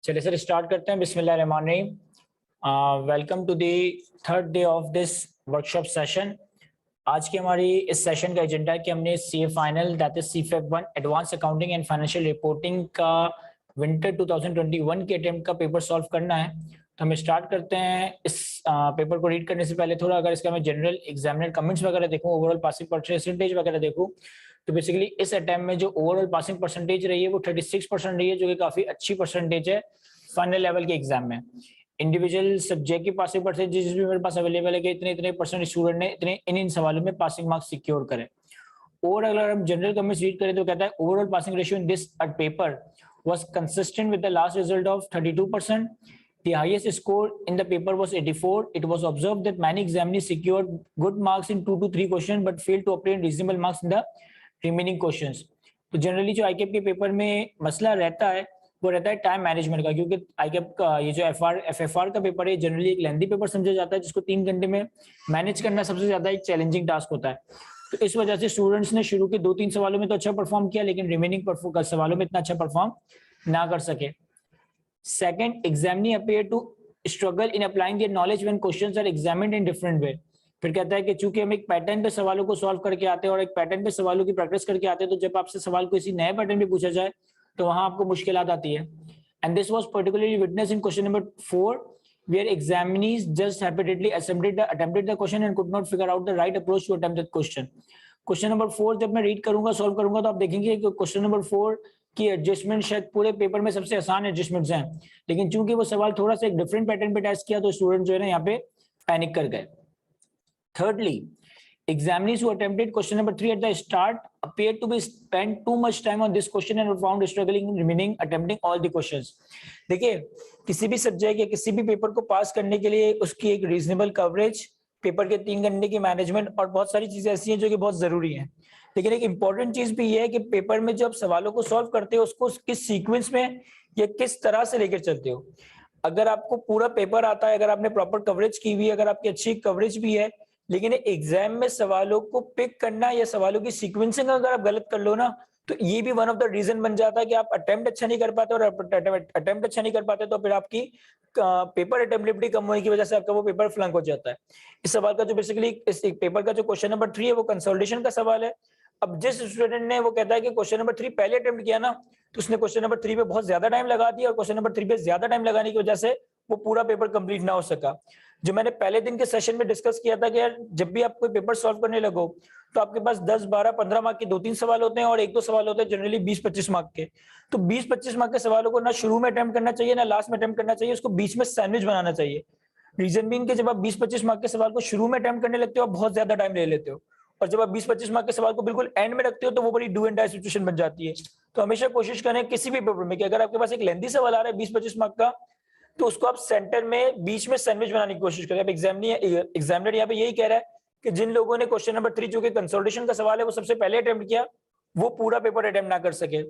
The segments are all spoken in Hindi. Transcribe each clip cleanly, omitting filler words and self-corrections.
चलिए सर स्टार्ट करते हैं। बिस्मिल्लाहिर्रहमानिर्रहीम। Welcome to the third day of this workshop session. आज की हमारी इस सेशन का एजेंडा है कि हमने CA final that is CFAP 1 advance accounting and financial reporting का विंटर 2021 के अटेम्प्ट का पेपर सॉल्व करना है। तो हम स्टार्ट करते हैं। इस पेपर को रीड करने से पहले थोड़ा अगर इसका मैं जनरल एग्जामिनर कमेंट्स वगैरह देखूं, ओवरऑल पासिंग परसेंटेज वगैरह देखूं, तो बेसिकली इस अटेम्प्ट में जो ओवरऑल पासिंग परसेंटेज रही है वो 36% रही है, जो कि काफी अच्छी परसेंटेज है फाइनल लेवल के एग्जाम में। इंडिविजुअल सब्जेक्ट की पासिंग परसेंटेज भी मेरे पास अवेलेबल है कि इतने इतने परसेंट स्टूडेंट ने इतने इन सवालों में पासिंग मार्क्स सिक्योर करे। और अगर हम जनरल कमेंट्स रीड करें तो कहता है overall passing ratio in this paper was consistent with the last result of 32%. The highest score in the paper was 84. It was observed that many examiners secured good marks in 2 to 3 questions but failed to obtain reasonable marks in the remaining questions. तो जनरली जो आईकेप के पेपर में मसला रहता है वो रहता है टाइम मैनेजमेंट का, क्योंकि आईकेप का ये जो एफएफआर का पेपर है जनरली एक लेंथी पेपर समझा जाता है जिसको 3 घंटे में मैनेज करना सबसे ज्यादा एक चैलेंजिंग टास्क होता है। तो इस वजह से स्टूडेंट्स ने शुरू के 2-3 सवालों में तो अच्छा परफॉर्म किया, लेकिन रिमेनिंग सवालों में इतना अच्छा परफॉर्म ना कर सके। Second, examinee appear to struggle in applying their knowledge when questions are examined in different way. फिर कहता है कि चूंकि हम एक पैटर्न पे सवालों को सॉल्व करके आते हैं और एक पैटर्न पे सवालों की प्रैक्टिस करके आते हैं, तो जब आपसे सवाल को इसी नए पैटर्न पे पूछा जाए तो वहां आपको मुश्किलात आती है। And this was particularly witness in question number 4 where examinees just haphazardly attempted the question and could not figure out the right approach to attempt that question. Question number 4 जब मैं रीड करूंगा सॉल्व करूंगा तो आप देखेंगे कि क्वेश्चन नंबर 4 की एडजस्टमेंट शायद पूरे पेपर में सबसे आसान एडजस्टमेंट्स हैं, लेकिन चूंकि वो सवाल थोड़ा सा एक डिफरेंट पैटर्न पे टेस्ट किया तो स्टूडेंट जो है ना यहाँ पे पैनिक कर गए। Thirdly, examinees who attempted question number 3 at the start appeared to be spent too much time on this question and were found struggling in remaining attempting all the questions. देखिए, किसी भी सब्जेक्ट या किसी भी पेपर को पास करने के लिए उसकी एक रीजनेबल कवरेज, पेपर के 3 घंटे की मैनेजमेंट और बहुत सारी चीजें ऐसी हैं जो कि बहुत जरूरी हैं। लेकिन एक इंपॉर्टेंट चीज भी ये है कि पेपर में जब सवालों को सॉल्व करते हो उसको किस सीक्वेंस में या किस तरह से लेकर चलते हो। अगर आपको पूरा पेपर आता है, अगर आपने प्रॉपर कवरेज की हुई है, अगर आपकी अच्छी कवरेज भी है, लेकिन एग्जाम में सवालों को पिक करना या सवालों की सीक्वेंसिंग अगर आप गलत कर लो ना, तो ये भी वन ऑफ द रीजन बन जाता है कि आप अटेम्प्ट अच्छा नहीं कर पाते, और अटेम्प्ट अच्छा नहीं कर पाते तो फिर आपकी पेपर अटेम्प्टिबिलिटी कम होने की वजह से आपका वो पेपर फ्लंक हो जाता है। इस सवाल का जो बेसिकली इस पेपर का जो क्वेश्चन नंबर 3 है वो कंसोलिडेशन का सवाल है। अब जिस स्टूडेंट ने वो कहता है कि क्वेश्चन नंबर 3 पहले अटेम्प्ट किया ना, तो उसने क्वेश्चन नंबर 3 पे बहुत ज्यादा टाइम लगा दिया और क्वेश्चन नंबर 3 पे ज्यादा टाइम लगाने की वजह से वो पूरा पेपर कंप्लीट ना हो सका। जो मैंने पहले दिन के सेशन में डिस्कस किया था कि यार जब भी आप कोई पेपर सॉल्व करने लगो तो आपके पास 10, 12, 15 मार्क के 2-3 सवाल होते हैं और 1-2 सवाल होते हैं जनरली 20-25 मार्क के। तो 20-25 मार्क के सवालों को ना शुरू में अटेम्प्ट करना चाहिए ना लास्ट में अटेम्प्ट करना चाहिए, उसको बीच में सैंडविच बनाना चाहिए। रीजन बीइंग कि जब आप 20-25 मार्क के सवाल को शुरू में अटेम्प्ट करने लगते हो आप बहुत ज्यादा टाइम ले लेते हो, और जब आप 20-25 मार्क के सवाल को बिल्कुल एंड में रखते हो तो वो बड़ी डू एंड डाई सिचुएशन बन जाती है। तो हमेशा कोशिश करें किसी भी पेपर में कि अगर आपके पास एक लेंथी सवाल आ रहा है 20-25 मार्क का, तो उसको आप सेंटर में बीच में सैंडविच बनाने की कोशिश करें। अब एग्जामिनर यहाँ पे यही कह रहा है कि जिन लोगों ने क्वेश्चन नंबर 3 जो कि कंसोलिडेशन का सवाल है वो सबसे पहले अटेम्प्ट किया, वो पूरा पेपर अटेम्प्ट ना कर सके।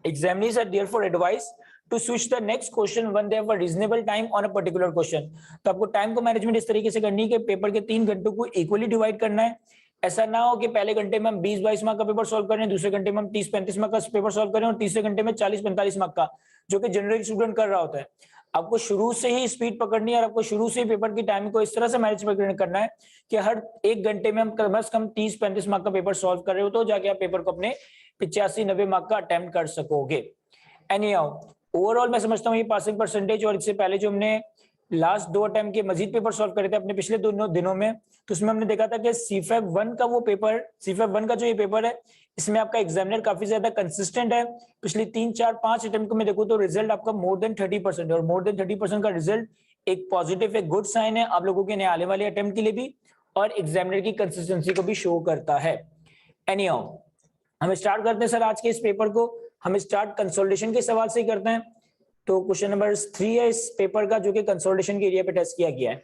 Examinees are therefore advised to switch the next question when they have a reasonable time on a particular question. तो आपको टाइम को मैनेजमेंट इस तरीके से करनी है कि पेपर के 3 घंटों को इक्वली डिवाइड करना है। ऐसा ना हो कि पहले घंटे में हम 20-22 मार्क का पेपर सॉल्व करें, दूसरे घंटे में हम 30-35 मार्क का पेपर सॉल्व करें और तीसरे घंटे में 40-45 मार्क का, जो कि जनरल स्टूडेंट कर रहा होता है। आपको शुरू से ही स्पीड पकड़नी है और आपको शुरू से ही पेपर की टाइम को इस तरह से मैनेज करना है कि हर 1 घंटे में हम कम से कम 30-35 मार्क का पेपर सॉल्व कर रहे हो तो जाके आप पेपर को अपने 85-90 मार्क का अटेम्प्ट कर सकोगे। एनीहाउ ओवरऑल मैं समझता हूँ ये पासिंग परसेंटेज, और इससे पहले जो हमने लास्ट 2 अटेम्प्ट के मजीद पेपर सॉल्व करे थे अपने पिछले 2 दिनों में, तो उसमें हमने देखा था कि सीफेप 1 का वो पेपर, सीफेप 1 का जो ये पेपर है इसमें आपका एग्जामिनर काफी ज्यादा कंसिस्टेंट है। पिछली 3, 4, 5 अटेम्प्ट को मैं देखूं तो रिजल्ट आपका मोर देन 30% है, और मोर देन 30% का रिजल्ट एक पॉजिटिव, एक गुड साइन है आप लोगों के आने वाले अटेम्प्ट के लिए भी, और एग्जामिनर की कंसिस्टेंसी को भी शो करता है। एनीहाउ हम स्टार्ट करते हैं सर आज के इस पेपर को। हम स्टार्ट कंसोलिडेशन के सवाल से ही करते हैं। तो क्वेश्चन नंबर 3 है इस पेपर का जो कि कंसोलिडेशन के एरिया पे टेस्ट किया गया है।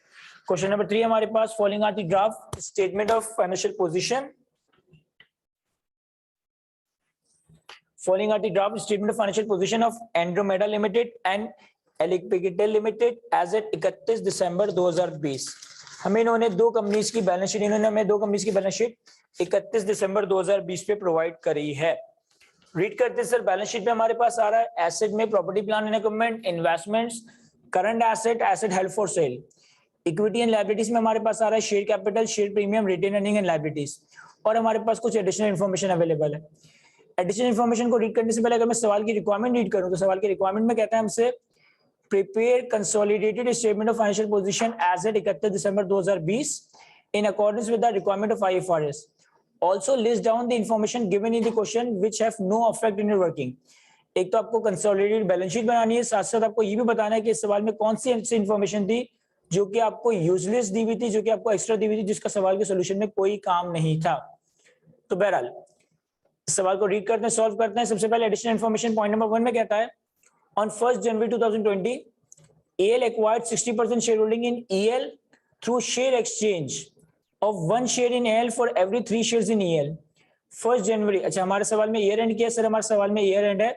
क्वेश्चन नंबर 3 हमारे पास, following are the draft statement of financial position, following are the draft statement of financial position of Andromeda Limited and Elecpicatel Limited as at 31 December 2020। हमें इन्होंने 2 कंपनीज की बैलेंस शीट, इन्होंने हमें 2 कंपनीज की बैलेंस शीट 31 दिसंबर 2020 पे प्रोवाइड करी है। रीड करते सर, बैलेंस शीट में हमारे पास आ रहा है एसेट में property plant and equipment, investments, current asset, asset held for sale. Equity and liabilities में हमारे पास आ रहा है share capital, share premium, retained earning and liabilities. और हमारे पास कुछ एडिशनल इन्फॉर्मेशन अवेलेबल है। एडिशनल इन्फॉर्मेशन को रीड करने से पहले अगर मैं सवाल की रिक्वायरमेंट रीड करूं तो सवाल की रिक्वायरमेंट में कहता है हमसे prepare consolidated statement of financial position as at 31 December 2020 in accordance with the requirement of IFRS. Also list down the information given in the question which have no effect in your working. एक तो आपको कंसोलिडेटेड बैलेंस शीट बनानी है, साथ साथ आपको ये भी बताना है कि इस सवाल में कौन सी ऐसी इन्फॉर्मेशन थी जो कि आपको यूजलेस दी हुई थी, जो कि आपको एक्स्ट्रा दी हुई थी, जिसका सवाल के सोल्यूशन में कोई काम नहीं था। तो बहरहाल इस सवाल को रीड करते हैं, सॉल्व करते हैं। सबसे पहले एडिशनल इन्फॉर्मेशन पॉइंट नंबर 1 में कहता है on 1st January 2020 AL acquired 60% shareholding in EL through share exchange of 1 share in AL for every 3 shares in EL। 1st जनवरी, अच्छा हमारे सवाल में ईयर एंड किया सर, हमारे सवाल में ईयर एंड है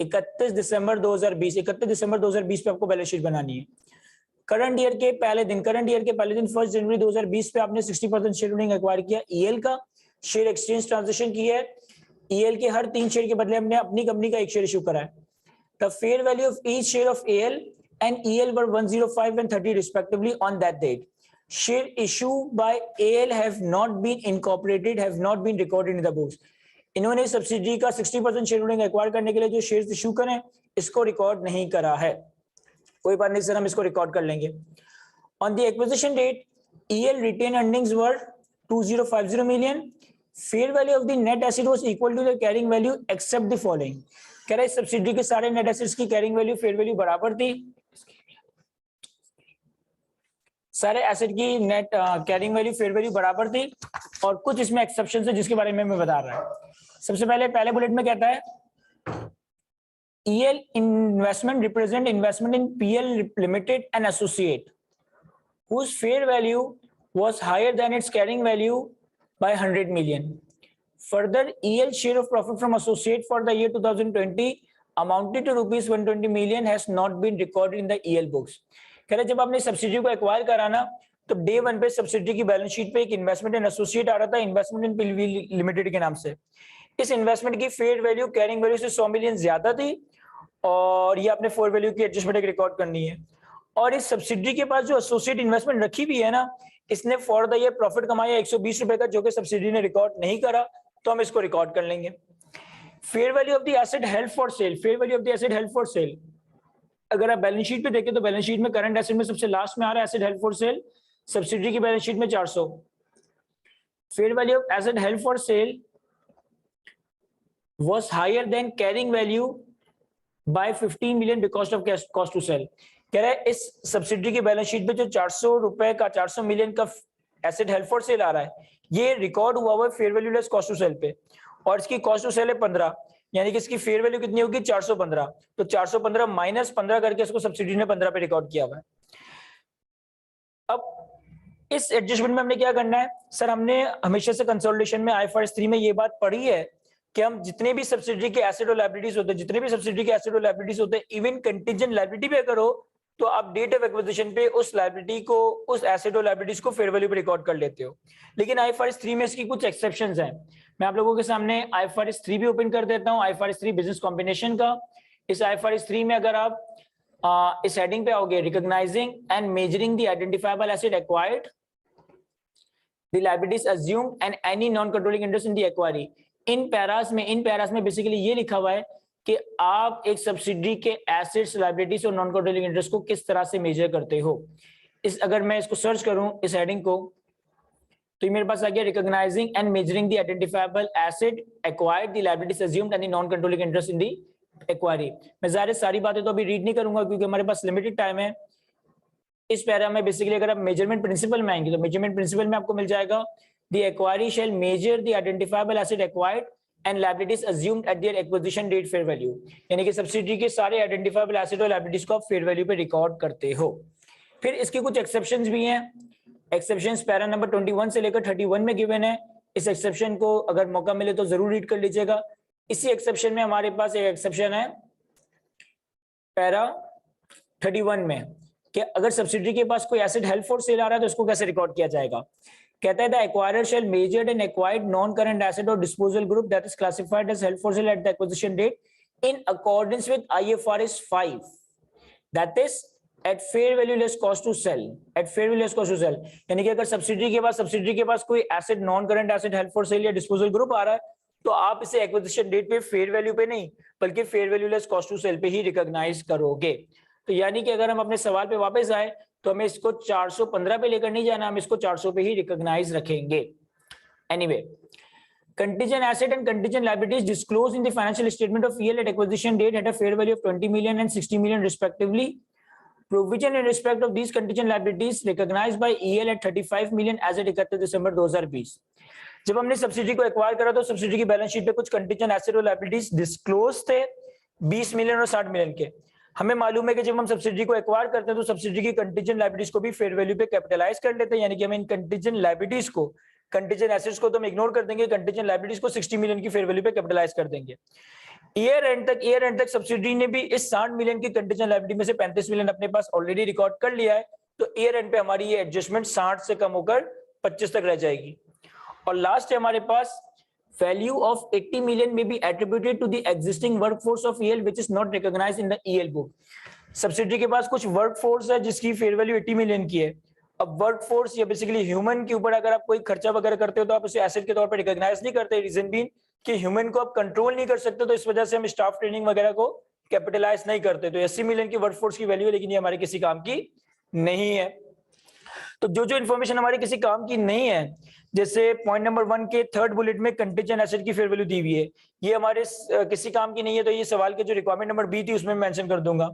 31 दिसंबर 2020। 31 दिसंबर 2020 पे आपको बैलेंस शीट बनानी है। करंट ईयर के पहले दिन 1 जनवरी 2020 पे आपने 60% शेयर होल्डिंग एक्वायर किया EL का, शेयर एक्सचेंज ट्रांजेक्शन की है। EL के हर 3 शेयर के बदले हमने अपनी कंपनी का 1 शेयर इशू करा है। The fair value of each share of AL and EL were 105 and 30 respectively on that date. Share issued by AL have not been incorporated, have not been recorded in the books. इन्होंने सब्सिडी का 60% शेयर होल्डिंग एक्वायर करने के लिए जो शेयर्स इशू करें इसको रिकॉर्ड नहीं करा है। कोई बात नहीं सर, हम इसको रिकॉर्ड कर लेंगे। On the acquisition date, EL retained earnings were 2050 million. Fair value of the net asset was equal to the carrying value except the following. कह रहा है सब्सिडी के सारे नेट एसेट्स की कैरिंग वैल्यू फेयर वैल्यू बराबर थी। सारे एसेट की net carrying value fair value बराबर थी और कुछ इसमें एक्सेप्शंस है जिसके बारे में मैं बता रहा हूं। सबसे पहले बुलेट में कहता है EL investment represent investment in PL Limited and Associate whose fair value was higher than its carrying value by 100 million. Further, EL share of profit from associate for the year 2020 amounted to rupees 120 million has not been recorded in the EL books. कह रहे जब आपने सब्सिडी को एक्वायर कराना तो डे 1 पे सब्सिडी की बैलेंस शीट पे एक इन्वेस्टमेंट इन एसोसिएट आ रहा था, इन्वेस्टमेंट इन पीएलवी लिमिटेड के नाम से। इस इन्वेस्टमेंट की फेयर वैल्यू कैरिंग वैल्यू से 100 मिलियन ज्यादा थी और ये आपने फेयर वैल्यू की एडजस्टमेंट रिकॉर्ड करनी है। और इस सब्सिडी के पास जो एसोसिएट इन्वेस्टमेंट रखी हुई है ना, इसने फॉर द ईयर प्रॉफिट कमाया 120 रुपए का, जो कि सब्सिडी ने रिकॉर्ड नहीं करा, तो हम इसको रिकॉर्ड कर लेंगे। Fair value of the asset held for cell, fair value of the asset held for cell, अगर आप बैलेंस शीट पे देखें तो बैलेंस शीट में करंट एसेट में सबसे लास्ट में आ रहा है asset held for cell, subsidy की बैलेंस शीट में 400। Fair value of asset held for cell was higher than carrying value by 15 million because of cost to sell। कह रहा है इस सब्सिडी की बैलेंस शीट पे जो 400 रुपए का 400 मिलियन का एसेट हेल्ड फॉर सेल आ रहा है, ये रिकॉर्ड हुआ हुआ है fair value less cost to sale पे, और इसकी कॉस्ट टू सेल है 15, यानी कि इसकी फेयर वैल्यू कितनी होगी 415। तो 415 माइनस 15 करके इसको सब्सिडी ने 15 पे रिकॉर्ड किया हुआ है। अब इस एडजस्टमेंट में हमने क्या करना है सर, हमने हमेशा से कंसोलिडेशन में IFRS 3 में ये बात पढ़ी है कि हम जितने भी सब्सिडी के एसेट और लायबिलिटीज होते हैं, जितने भी सब्सिडी के एसेट और लायबिलिटीज होते हैं, इवन कंटीजेंट लायबिलिटी भी अगर हो तो आप डेट ऑफ एक्विजिशन पे उस लायबिलिटी को, उस एसेट और लायबिलिटीज को फेयर वैल्यू पे रिकॉर्ड कर लेते हो। लेकिन IFRS 3 में इसकी कुछ एक्सेप्शंस हैं। मैं आप लोगों के सामने IFRS 3 भी ओपन कर देता हूं, IFRS 3 बिजनेस कॉम्बिनेशन का। इस IFRS 3 में अगर आप इस हेडिंग पे आओगे, recognising and measuring the identifiable asset acquired, the liabilities assumed and any non controlling interest in the acquiree. In Paris में बेसिकली ये लिखा हुआ है कि आप एक सब्सिडी के एसेट्स, लायबिलिटीज और नॉन कंट्रोलिंग इंटरेस्ट को किस तरह से मेजर करते हो। इस अगर मैं इसको सर्च करूं इस हेडिंग को, तो मेरे पास आ गया recognising and measuring the identifiable asset acquired, the liabilities assumed and the non controlling interest in the acquiree. मैं ज़ाहिर सारी बातें तो अभी रीड नहीं करूंगा क्योंकि हमारे पास लिमिटेड टाइम है। इस पैरा में बेसिकली अगर आप मेजरमेंट प्रिंसिपल में आएंगे तो मेजरमेंट प्रिंसिपल में आपको मिल जाएगा the acquiree shall measure the identifiable asset acquired and liabilities assumed at their acquisition date fair value। यानी कि सब्सिडी के सारे आइडेंटिफाइबल एसेट और लायबिलिटीज को आप फेयर वैल्यू पे रिकॉर्ड करते हो। फिर इसके कुछ एक्सेप्शंस भी हैं। एक्सेप्शंस पैरा नंबर 21 से लेकर 31 में गिवन है। इस एक्सेप्शन को अगर मौका मिले तो जरूर रीड कर लीजिएगा। इसी एक्सेप्शन में हमारे पास एक एक्सेप्शन है पैरा 31 में कि अगर सब्सिडी के पास कोई एसेट हेल्ड फॉर सेल आ रहा है तो उसको कैसे रिकॉर्ड किया जाएगा। कहता है the acquirer shall measure and acquired non current asset और disposal group that is classified as held for sale at the acquisition date in accordance with IFRS 5 that is at fair value less cost to sell, at fair value less cost to sell. यानी कि अगर सब्सिडी के पास कोई asset non current asset held for sale या डिस्पोजल ग्रुप आ रहा है तो आप इसे एक्विजिशन डेट पे फेयर वैल्यू पे नहीं बल्कि fair value less cost to sale पे ही रिकॉग्नाइज करोगे। तो यानी कि अगर हम अपने सवाल पे वापस आए तो हमें इसको 415 पे लेकर नहीं जाना, हम इसको 400 पे ही रिकॉग्नाइज रखेंगे। Anyway, contingent asset and contingent liabilities disclosed in the financial statement of EL at acquisition date had a fair value of 20 million and 60 million respectively. Provision in respect of these contingent liabilities recognized by EL at 35 million as at 31 December 2020। जब हमने सब्सिडी को एक्वायर करा तो सब्सिडी की बैलेंस शीट पे कुछ कंटीजेंट एसेट और लायबिलिटीज डिस्क्लोज थे 20 मिलियन और 60 मिलियन के। हमें मालूम है कि जब हम सब्सिडी को एक्वायर करते हैं तो सब्सिडी की कंटीजेंट लायबिलिटीज को भी फेयर वैल्यू पे कैपिटलाइज कर लेते हैं, यानी कि हम इन कंटीजेंट लायबिलिटीज को, कंटीजेंट एसेट्स को तो हम इग्नोर कर देंगे, कंटीजेंट लायबिलिटीज को 60 मिलियन की फेयर वैल्यू पे कैपिटलाइज कर देंगे। ईयर एंड तक सब्सिडी ने भी इस 60 मिलियन की कंटीजेंट लायबिलिटी में से 35 मिलियन अपने पास ऑलरेडी रिकॉर्ड कर लिया है, तो ईयर एंड पे हमारी ये एडजस्टमेंट 60 से कम होकर 25 तक रह जाएगी। और लास्ट है हमारे पास value of 80 million may be attributed to the existing workforce of EL which is not recognized in the EL book। Subsidy के पास कुछ वर्कफोर्स है जिसकी फेयर वैल्यू 80 मिलियन की है। अब वर्कफोर्स या बेसिकली ह्यूमन के ऊपर अगर आप कोई खर्चा वगैरह करते हो तो आप उसे एसेट के तौर पर रिकॉग्नाइज नहीं करते, रीजन बीइंग कि ह्यूमन को आप कंट्रोल नहीं कर सकते, तो इस वजह से हम स्टाफ ट्रेनिंग वगैरह को कैपिटलाइज नहीं करते। तो 80 मिलियन की वर्कफोर्स की वैल्यू है लेकिन ये हमारे किसी काम की नहीं है। तो जो इन्फॉर्मेशन हमारे किसी काम की नहीं है, जैसे पॉइंट नंबर 1 के थर्ड बुलेट में कंटीजेंट एसेट की फेयर वैल्यू दी हुई है, ये हमारे किसी काम की नहीं है, तो ये सवाल के जो रिक्वायरमेंट नंबर बी थी उसमें मेंशन कर दूंगा।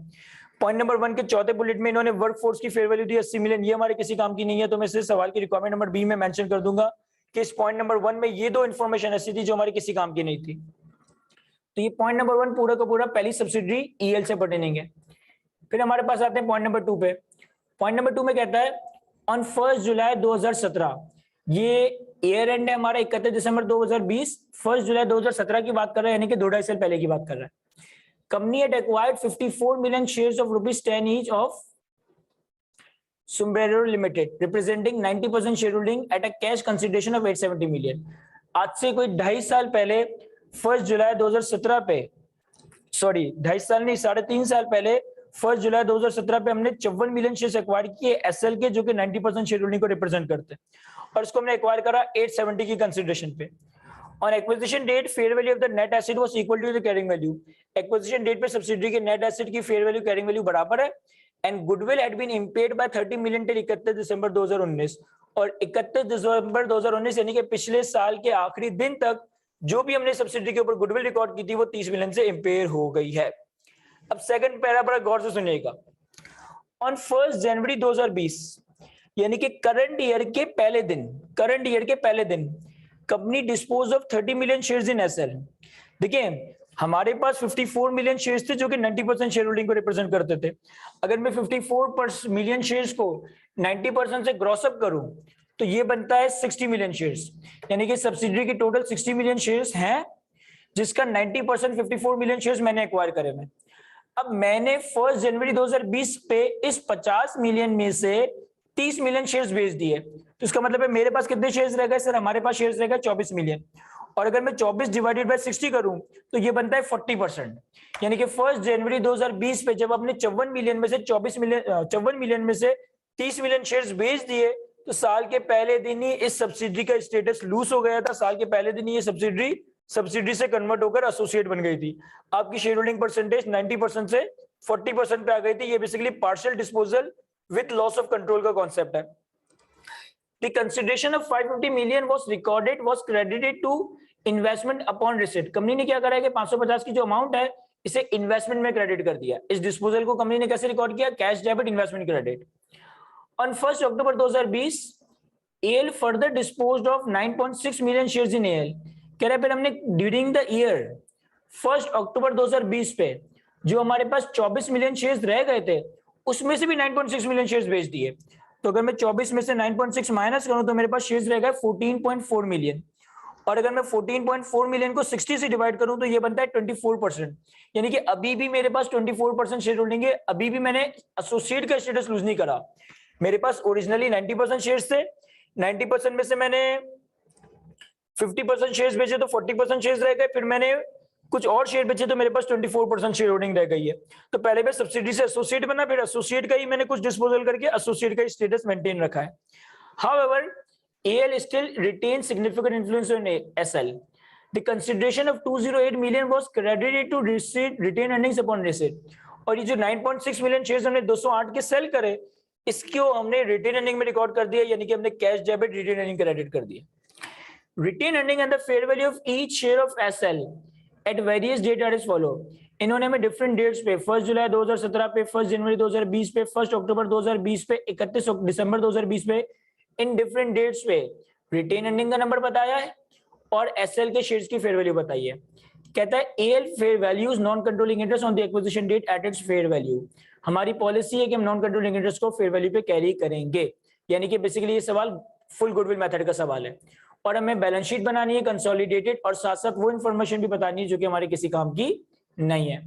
पॉइंट नंबर 1 के चौथे बुलेट में इन्होंने वर्कफोर्स की फेयर वैल्यू दी 80 मिलियन, ये हमारे किसी काम की नहीं है, तो मैं इसे सवाल की रिक्वायरमेंट नंबर बी में मेंशन कर दूंगा कि इस पॉइंट नंबर 1 में ये दो इन्फॉर्मेशन ऐसी थी जो हमारी किसी काम की नहीं थी। तो ये पॉइंट नंबर 1 पूरा का पूरा पहली सब्सिडरी ईएल से पर्टेनिंग है। फिर हमारे पास आते हैं पॉइंट नंबर 2 पे। पॉइंट नंबर 2 में कहता है ऑन 1 जुलाई 2017, ये ईयर एंड है हमारा 31 दिसंबर 2020, 1 जुलाई 2017 की बात कर रहा है, यानी कि 2.5 साल पहले की बात कर रहा है। Company had acquired 54 million shares of ₹10 each of Sombrero Limited, representing 90% shareholding at a cash consideration of 870 million। आज से कोई 2.5 साल पहले 1 जुलाई 2017 पे, सॉरी 2.5 साल नहीं 3.5 साल पहले 1 जुलाई 2017 पे हमने 54 मिलियन शेयर्स एक्वायर किए एसएल के, जो कि 90% शेयर होल्डिंग को रिप्रेजेंट करते हैं, और इसको हमने एक्वायर करा 870 की कंसीडरेशन पे। On acquisition date fair value of the net asset was equal to the carrying value. Acquisition date पे सब्सिडरी के नेट एसेट की फेयर वैल्यू कैरिंग वैल्यू बराबर है, and goodwill had been impaired by 30 million till 31 December 2019, और 31 दिसंबर 2019 यानी कि पिछले साल के आखिरी दिन तक जो भी हमने सब्सिडरी के ऊपर गुडविल रिकॉर्ड की थी वो 30 मिलियन से इंपेयर हो गई है। अब सेकंड पैरा बड़ा गौर से सुनिएगा। ऑन 1 जनवरी 2020 यानी कि करंट ईयर के पहले दिन company dispose of 30 million shares in SL. देखिए हमारे पास 54 मिलियन शेयर्स थे जो कि 90% शेयर होल्डिंग को रिप्रेजेंट करते थे। अगर मैं 54 मिलियन शेयर्स को 90% से ग्रॉस अप करूं तो ये बनता है 60 मिलियन शेयर्स, यानी कि सब्सिडरी की टोटल 60 मिलियन शेयर्स हैं, जिसका 90% 54 मिलियन शेयर्स मैंने एक्वायर करे में। अब मैंने 1 जनवरी 2020 पे इस 50 मिलियन में से 30 मिलियन शेयर्स बेच दिए, तो इसका मतलब है मेरे पास कितने शेयर्स रह गए सर? हमारे पास शेयर्स रह गए 24 मिलियन, और अगर मैं 24 डिवाइडेड बाय 60 करूं तो ये बनता है 40%, यानी कि 1 जनवरी 2020 पे जब आपने 54 मिलियन में से 54 मिलियन में से 30 मिलियन शेयर्स बेच दिए तो साल के पहले दिन ही इस सब्सिडरी का स्टेटस लूज हो गया था। साल के पहले दिन ही ये सब्सिडरी से कन्वर्ट होकर एसोसिएट बन गई थी। आपकी शेयर होल्डिंग परसेंटेज 90% से 40% पे आ गई थी। ये basically partial disposal with loss of control का कॉन्सेप्ट है। The consideration of 550 million was credited to investment upon receipt। Company ने क्या करा है कि 550 की जो अमाउंट है इसे इन्वेस्टमेंट में क्रेडिट कर दिया। इस डिस्पोजल को कंपनी ने कैसे रिकॉर्ड किया? Cash debit investment credit. On 1 October 2020 AL further disposed of 9.6 million shares in AL। कह रहे फिर हमने ड्यूरिंग द ईयर 1 अक्टूबर 2020 पे जो हमारे पास 24 मिलियन शेयर्स रह गए थे उसमें से भी 9.6 मिलियन शेयर्स बेच दिए। तो अगर मैं 24 में से 9.6 माइनस करूं तो मेरे पास शेयर्स रह गए 14.4 मिलियन, और अगर मैं 14.4 मिलियन को 60 से डिवाइड करूं तो ये बनता है 24%, यानी कि अभी भी मेरे पास 24% शेयर होल्डिंग है। अभी भी मैंने एसोसिएट का स्टेटस लूज नहीं करा। मेरे पास ओरिजिनली 90% शेयर्स थे, 90% में से मैंने 50% शेयर्स बेचे तो 40% शेयर्स रह गए, फिर मैंने कुछ और शेयर बेचे तो मेरे पास 24% शेयर होल्डिंग रह गई है। तो पहले मैं सब्सिडी से एसोसिएट बना, फिर एसोसिएट का ही मैंने कुछ डिस्पोजल करके एसोसिएट का स्टेटस मेंटेन रखा है। However AL still retains significant influence on SL. The consideration of 208 million was credited to retained earnings upon receipt. और ये जो 9.6 मिलियन शेयर्स हमने 208 के सेल करे, इसको हमने रिटेन अर्निंग में रिकॉर्ड कर दिया, यानी कि हमने cash debit retained earning credit कर दिया। Retained earning and the fair value of each share of SL at various date are as follow. इन्होंने हमें डिफरेंट डेट्स पे 1 जुलाई 2017 पे, 1 जनवरी 2020 पे, 1 अक्टूबर 2020 पे, 31 दिसंबर 2020 पे, इन डिफरेंट डेट्स पे रिटेन अर्निंग का नंबर बताया है और SL के शेयर्स की फेयर वैल्यू बताई है। कहता है AL fair values non controlling interest on the acquisition date at its fair value. हमारी पॉलिसी है कि हम नॉन कंट्रोलिंग इंटरेस्ट को फेयर वैल्यू पे कैरी करेंगे, यानी कि बेसिकली ये सवाल फुल गुडविल मेथड का सवाल है। और हमें बैलेंस शीट बनानी है कंसोलिडेटेड, और साथ साथ वो इन्फॉर्मेशन भी बतानी है जो कि हमारे किसी काम की नहीं है।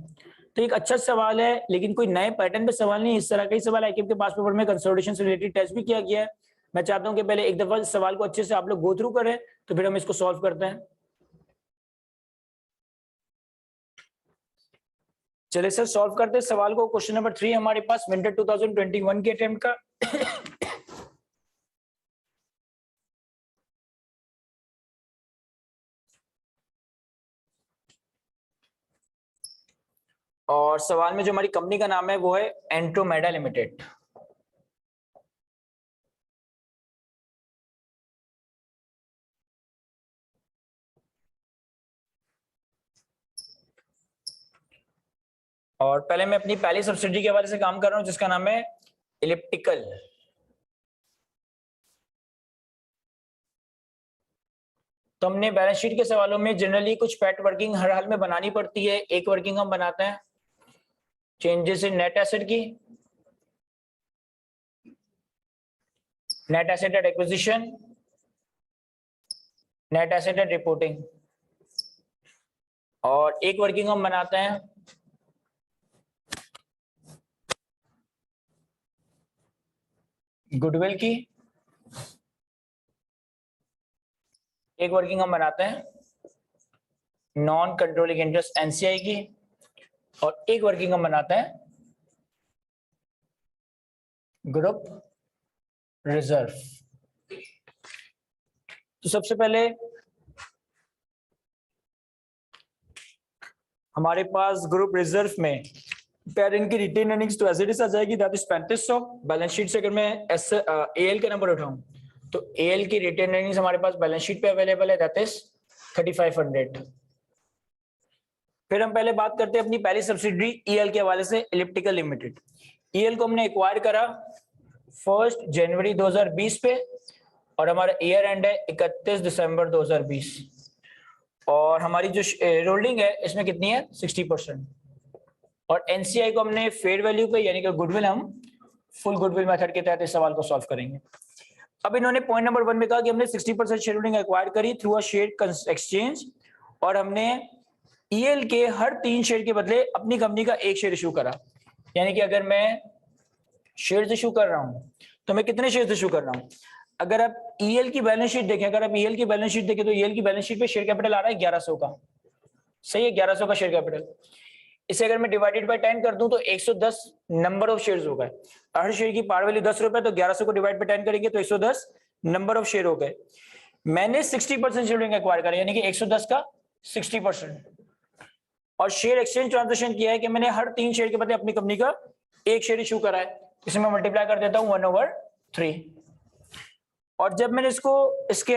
तो एक अच्छा सवाल है, लेकिन कोई नए पैटर्न पे सवाल नहीं, इस तरह का ही सवाल आईक्यू के पास पेपर में कंसोलिडेशन से रिलेटेड टेस्ट भी किया गया है। मैं चाहता हूं कि पहले एक दफा इस सवाल को अच्छे से आप लोग गो थ्रू करें, तो फिर हम इसको सॉल्व करते हैं। चलिए सर सॉल्व करते हैं सवाल को। क्वेश्चन नंबर 3 हमारे पास विंटर 2021 के अटेम्प्ट का। और सवाल में जो हमारी कंपनी का नाम है वो है एंड्रोमेडा लिमिटेड। और पहले मैं अपनी पहली सब्सिडी के हवाले से काम कर रहा हूं जिसका नाम है इलिप्टिकल। तो हमने बैलेंस शीट के सवालों में जनरली कुछ पैट वर्किंग हर हाल में बनानी पड़ती है। एक वर्किंग हम बनाते हैं चेंजेस इन नेट एसेट की, net asset at acquisition, net asset eight reporting. और एक वर्किंग हम बनाते हैं गुडविल की, एक वर्किंग हम बनाते हैं नॉन कंट्रोलिंग इंटरेस्ट NCI की, और एक वर्किंग हम बनाते हैं ग्रुप रिजर्व। तो सबसे पहले हमारे पास ग्रुप रिजर्व में पेरेंट की रिटेन अर्निंग्स तो एज इट इज आ जाएगी, दैट इज 3500। बैलेंस शीट से अगर मैं AL का नंबर उठाऊं तो AL की रिटेन अर्निंग्स हमारे पास बैलेंस शीट पे अवेलेबल है, दैट इज 3500। फिर हम पहले बात करते हैं अपनी पहली सब्सिडरी EL के हवाले से, इलिप्टिकल लिमिटेड। EL को हमने एक्वायर करा 1 जनवरी 2020 पे, और हमारा ईयर एंड है 31 दिसंबर 2020। और हमारी जो होल्डिंग है इसमें कितनी है 60%। और NCI को हमने फेयर वैल्यू पे, यानी कि गुडविल, हम फुल गुडविल मेथड के तहत इस सवाल को सॉल्व करेंगे। अब इन्होंने पॉइंट नंबर 1 में कहा कि हमने 60% शेयर होल्डिंग एक्वायर करी थ्रू अ शेयर एक्सचेंज, और हमने EL के हर 3 शेयर के बदले अपनी कंपनी का 1 शेयर इशू करा। यानी कि अगर मैं शेयर इशू कर रहा हूं तो मैं कितने शेयर इशू कर रहा हूं। अगर आप EL की बैलेंस शीट देखें, अगर आप EL की बैलेंस शीट देखें तो EL की बैलेंस शीट पे शेयर कैपिटल आ रहा है 1100 का, सही है, 1100 का शेयर कैपिटल। इसे अगर मैं डिवाइडेड बाय 10 कर दूं तो 110 नंबर ऑफ शेयर्स हो गए। हर शेयर की पार वैल्यू 10 रुपए, तो 1100 को डिवाइड बाय 10 करेंगे तो 110 नंबर ऑफ शेयर हो गए। मैंने 60% शेयरिंग एक्वायर करा, यानी कि 110 का 60%। और शेयर एक्सचेंज ट्रांजेक्शन किया है कि मैंने हर 3 शेयर के बदले अपनी कंपनी का 1 शेयर इशू करा है। इसे मैं मल्टीप्लाई कर देता हूं 1/3। और जब मैंने इसके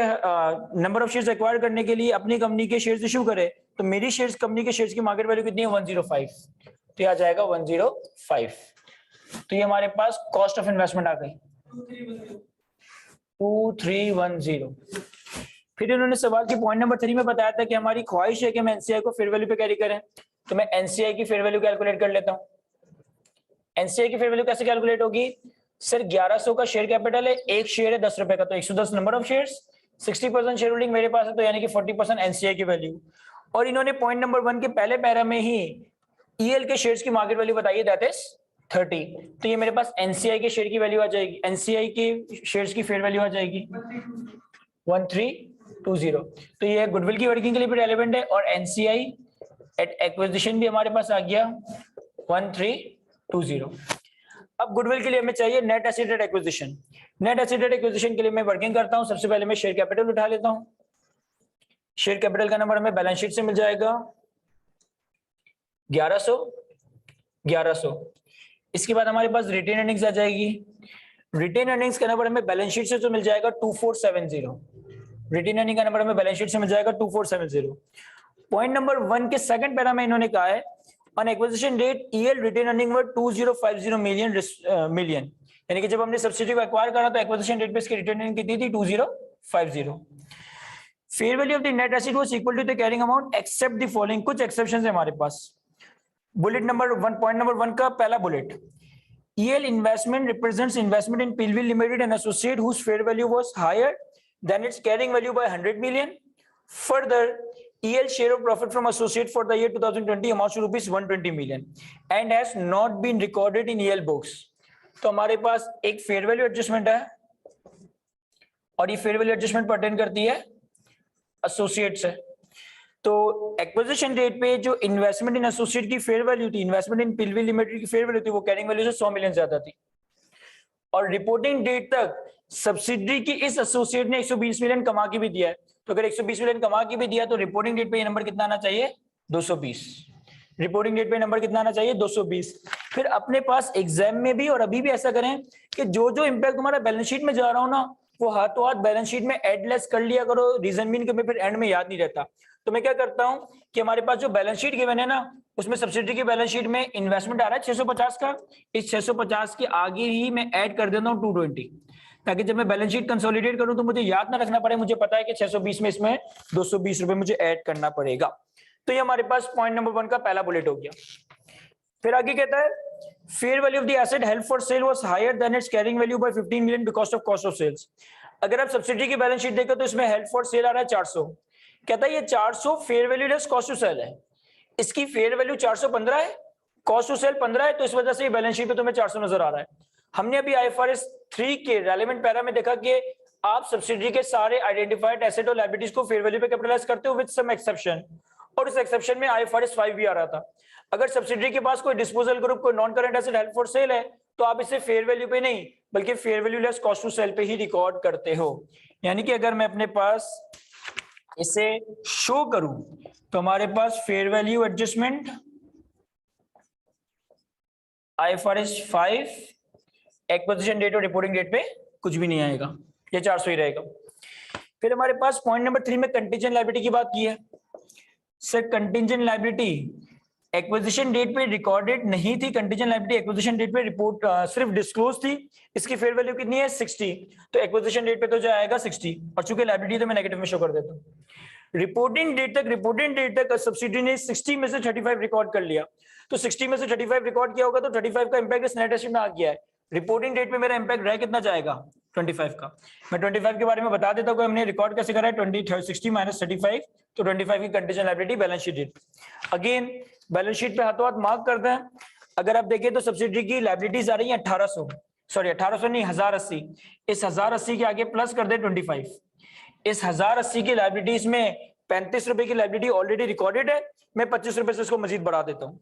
नंबर ऑफ शेयर्स एक्वायर करने के लिए अपनी कंपनी के शेयर्स इशू करे तो मेरी शेयर्स, कंपनी के शेयर्स की मार्केट वैल्यू कितनी है 105। तो ये आ जाएगा 105। तो ये हमारे पास कॉस्ट ऑफ इन्वेस्टमेंट आ गई 2310। फिर इन्होंने सवाल की पॉइंट नंबर 3 में बताया था कि हमारी ख्वाहिश है कि हम NCI को फेयर वैल्यू पे कैरी करें। तो मैं NCI की फेयर वैल्यू कैलकुलेट कर लेता हूं। NCI की फेयर वैल्यू कैसे कैलकुलेट होगी सर, 1100 का शेयर कैपिटल है, 1 शेयर है 10 रुपए का, तो 110 number of shares, 60% share holding मेरे पास है, तो यानी कि 40% NCI की वैल्यू। और इन्होंने पॉइंट नंबर 1 के पहले पैरा में ही EL के शेयर्स की मार्केट वैल्यू बताई है, दैट इज 30, तो ये मेरे पास एनसीआई के शेयर की वैल्यू आ जाएगी, एनसीआई के शेयर्स की फेयर वैल्यू आ जाएगी 1320। तो ये गुडविल की वर्किंग के लिए भी रेलेवेंट है, और एनसीआई एट एक्विजिशन भी हमारे पास आ गया 1320। अब गुडविल के लिए हमें चाहिए net asset at acquisition. Net asset at acquisition के लिए मैं वर्किंग करता हूं। सबसे पहले मैं शेयर कैपिटल उठा लेता हूं। शेयर कैपिटल का नंबर हमें बैलेंस शीट से मिल जाएगा 1100। इसके बाद हमारे पास रिटेन अर्निंग्स आ जाएगी। रिटेन अर्निंग्स का नंबर हमें बैलेंस शीट से तो मिल जाएगा 2470। रिटेन अर्निंग का नंबर हमें बैलेंस शीट से मिल जाएगा 2470। पॉइंट नंबर 1 के सेकंड पैरा में इन्होंने कहा है on acquisition date EL retained earning were 2050 million, यानी कि जब हमने सब्सिडी को एक्वायर करा तो एक्विजिशन डेट पे इसकी रिटेन अर्निंग कितनी थी 2050। Fair value of the net asset was equal to the carrying amount except the following. कुछ एक्सेप्शंस है हमारे पास। बुलेट नंबर 1, पॉइंट नंबर 1 का पहला bullet, EL investment represents investment in Pilwil Limited and associate whose fair value was higher than its carrying value by 100 million. Further, EL share of profit from associate for the year 2020 amounts to rupees 120 million and has not been recorded in EL books. तो हमारे पास एक फेयर वैल्यू एडजस्टमेंट है, और ये फेयर वैल्यू एडजस्टमेंट पर्टेन करती है एसोसिएट से। तो एक्विजिशन डेट पे जो इन्वेस्टमेंट इन एसोसिएट की फेयर वैल्यू थी, इन्वेस्टमेंट इन पिलविल लिमिटेड की फेयर वैल्यू थी, वो कैरिंग वैल्यू से 100 मिलियन ज्यादा थी। और रिपोर्टिंग डेट तक सब्सिडरी की इस एसोसिएट ने 120 मिलियन कमा के भी दिया है। तो अगर 120 मिलियन कमा के भी दिया तो रिपोर्टिंग डेट पे ये नंबर कितना आना चाहिए 220। रिपोर्टिंग डेट पे नंबर कितना आना चाहिए 220। फिर अपने पास एग्जाम में भी और अभी भी ऐसा करें कि जो जो इंपैक्ट तुम्हारा बैलेंस शीट में जा रहा हो ना, वो हाथों हाथ बैलेंस शीट में एडलेस कर लिया करो। रीजन भी इनके फिर एंड में याद नहीं रहता। तो मैं क्या करता हूं कि हमारे पास जो बैलेंस शीट गिवन है ना, उसमें सब्सिडी की बैलेंस शीट में इन्वेस्टमेंट आ रहा है 650 का, इस 650 के आगे ही मैं ऐड कर देता हूं 220, ताकि जब मैं बैलेंस शीट कंसोलिडेट करूं तो मुझे याद ना रखना पड़े, मुझे पता है कि 620 में इसमें 220 रुपए मुझे ऐड करना पड़ेगा। तो ये हमारे पास पॉइंट नंबर 1 का पहला बुलेट हो गया। फिर आगे कहता है fair value of the asset held for sale was higher than its carrying value by 15 million because of cost of sales. अगर आप सब्सिडी की बैलेंस शीट देखो तो इसमें हेल्ड फॉर सेल आ रहा है 400। कहता है ये 400 fair value less cost to sale है, इसकी फेयर वैल्यू 415 है, कॉस्ट टू सेल 15 है, तो इस वजह से ये बैलेंस शीट पे तुम्हें 400 नजर आ रहा है। हमने अभी IFRS 3 के रेलेवेंट पैरा में देखा कि आप सब्सिडी के सारे आइडेंटिफाइड एसेट और लायबिलिटीज को फेयर वैल्यू पे कैपिटलाइज करते हो विद सम एक्सेप्शन, और इस एक्सेप्शन में IFRS 5 भी आ रहा था। अगर सब्सिडी के पास कोई डिस्पोजल ग्रुप, कोई non current asset held for sale है, तो आप इसे फेयर वैल्यू पे नहीं बल्कि fair value less cost to sale पे ही रिकॉर्ड करते हो। यानी कि अगर मैं अपने पास इसे शो करूं तो हमारे पास fair value adjustment IFRS 5 acquisition date और रिपोर्टिंग डेट पे कुछ भी नहीं आएगा, ये 400 ही रहेगा। फिर हमारे पास पॉइंट नंबर 3 में कंटीजेंट लायबिलिटी की बात की है। Sir contingent liability acquisition date पे रिकॉर्डेड नहीं थी, कंटीजेंट लायबिलिटी एक्विजिशन डेट पे रिपोर्ट सिर्फ डिस्क्लोज थी। इसकी फेयर वैल्यू कितनी है 60, तो एक्विजिशन डेट पे तो जाएगा 60, और चूंकि लायबिलिटी तो मैं नेगेटिव में शो कर देता हूं। रिपोर्टिंग डेट तक सब्सिडी ने 60 में से 35 रिकॉर्ड कर लिया, तो 60 में से 35 रिकॉर्ड किया होगा तो 35 का इंपैक्ट इस नेट एसेट में आ गया है। रिपोर्टिंग डेट पे मेरा इंपैक्ट रह कितना जाएगा 25 का। मैं 25 के बारे में बता देता हूं, हमने रिकॉर्ड कैसे करा है 60 माइनस 35, तो 25 की contingent liability balance sheet date. Again balance sheet पे हाथों हाथ मार्क करते हैं। अगर आप देखें तो सब्सिडी की लायबिलिटीज आ रही है 1800 नहीं 1080, इस 1080 के आगे प्लस कर दे 25। इस 1080 की लायबिलिटीज में 35 रुपए की लायबिलिटी ऑलरेडी रिकॉर्डेड है, मैं 25 रुपए से इसको मजीद बढ़ा देता हूं।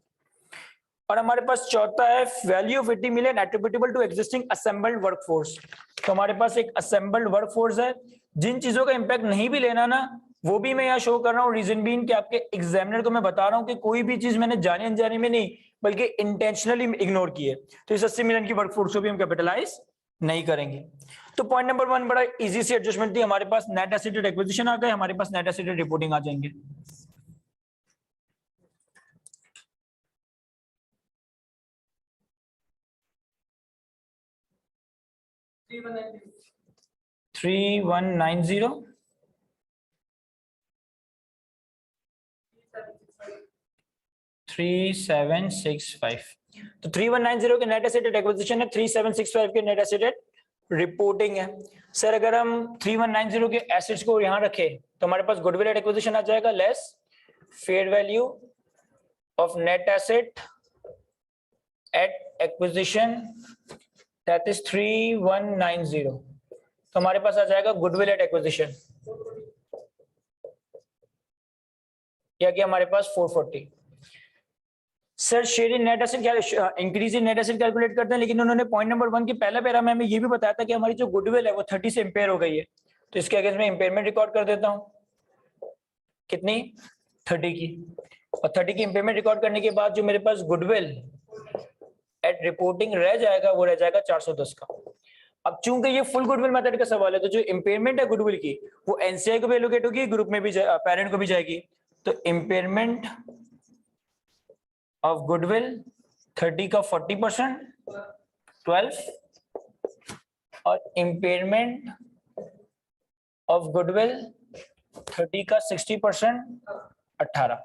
और हमारे पास चौथा है value of 80 million attributable to existing assembled workforce. तो हमारे पास एक असेंबल्ड वर्कफोर्स है। जिन चीजों का इंपैक्ट नहीं भी लेना ना, वो भी मैं यहाँ शो कर रहा हूँ। रीजन बीइंग कि आपके एग्जामिनर को मैं बता रहा हूँ कि कोई भी चीज मैंने जाने अनजाने में नहीं बल्कि इंटेंशनली इग्नोर की है, तो इस 80 मिलियन की वर्कफोर्स को भी हम कैपिटलाइज नहीं करेंगे। तो पॉइंट नंबर 1 बड़ा इजी सी एडजस्टमेंट थी। हमारे पास नेट एसेट एक्विजिशन आ गए, हमारे पास नेट एसेट रिपोर्टिंग आ जाएंगे। Three one nine zero 3765। तो 3190 के नेट एसेट एक्विजिशन है, 3765 के नेट एसेट रिपोर्टिंग है। सर अगर हम 3190 के एसेट्स को यहां रखें तो हमारे पास गुडविल एट एक्विजिशन आ जाएगा less fair value of net asset at acquisition that is 3190, तो हमारे पास आ जाएगा गुडविल एट एक्विजिशन, या कि हमारे पास 440। Sir share in net asset क्या increase in net asset calculate करते हैं, लेकिन उन्होंने पॉइंट नंबर 1 की पहला पैरा में हमें ये भी बताया था कि हमारी जो गुडविल है वो 30 से इंपेयर हो गई है, तो इसके अगेंस्ट में इंपेयरमेंट रिकॉर्ड कर देता हूं, कितनी 30 की, और 30 की इंपेयरमेंट रिकॉर्ड करने के बाद जो मेरे पास गुडविल एट रिपोर्टिंग रह जाएगा वो रह जाएगा 410 का। अब चूंकि ये फुल गुडविल मेथड का सवाल है, तो जो इंपेयरमेंट है गुडविल की वो एनसीआई को भी एलोकेट होगी, ग्रुप में भी पेरेंट को भी जाएगी, तो इंपेयरमेंट ऑफ गुडविल 30 का 40% 12, और इंपेयरमेंट ऑफ गुडविल 30 का 60% 18।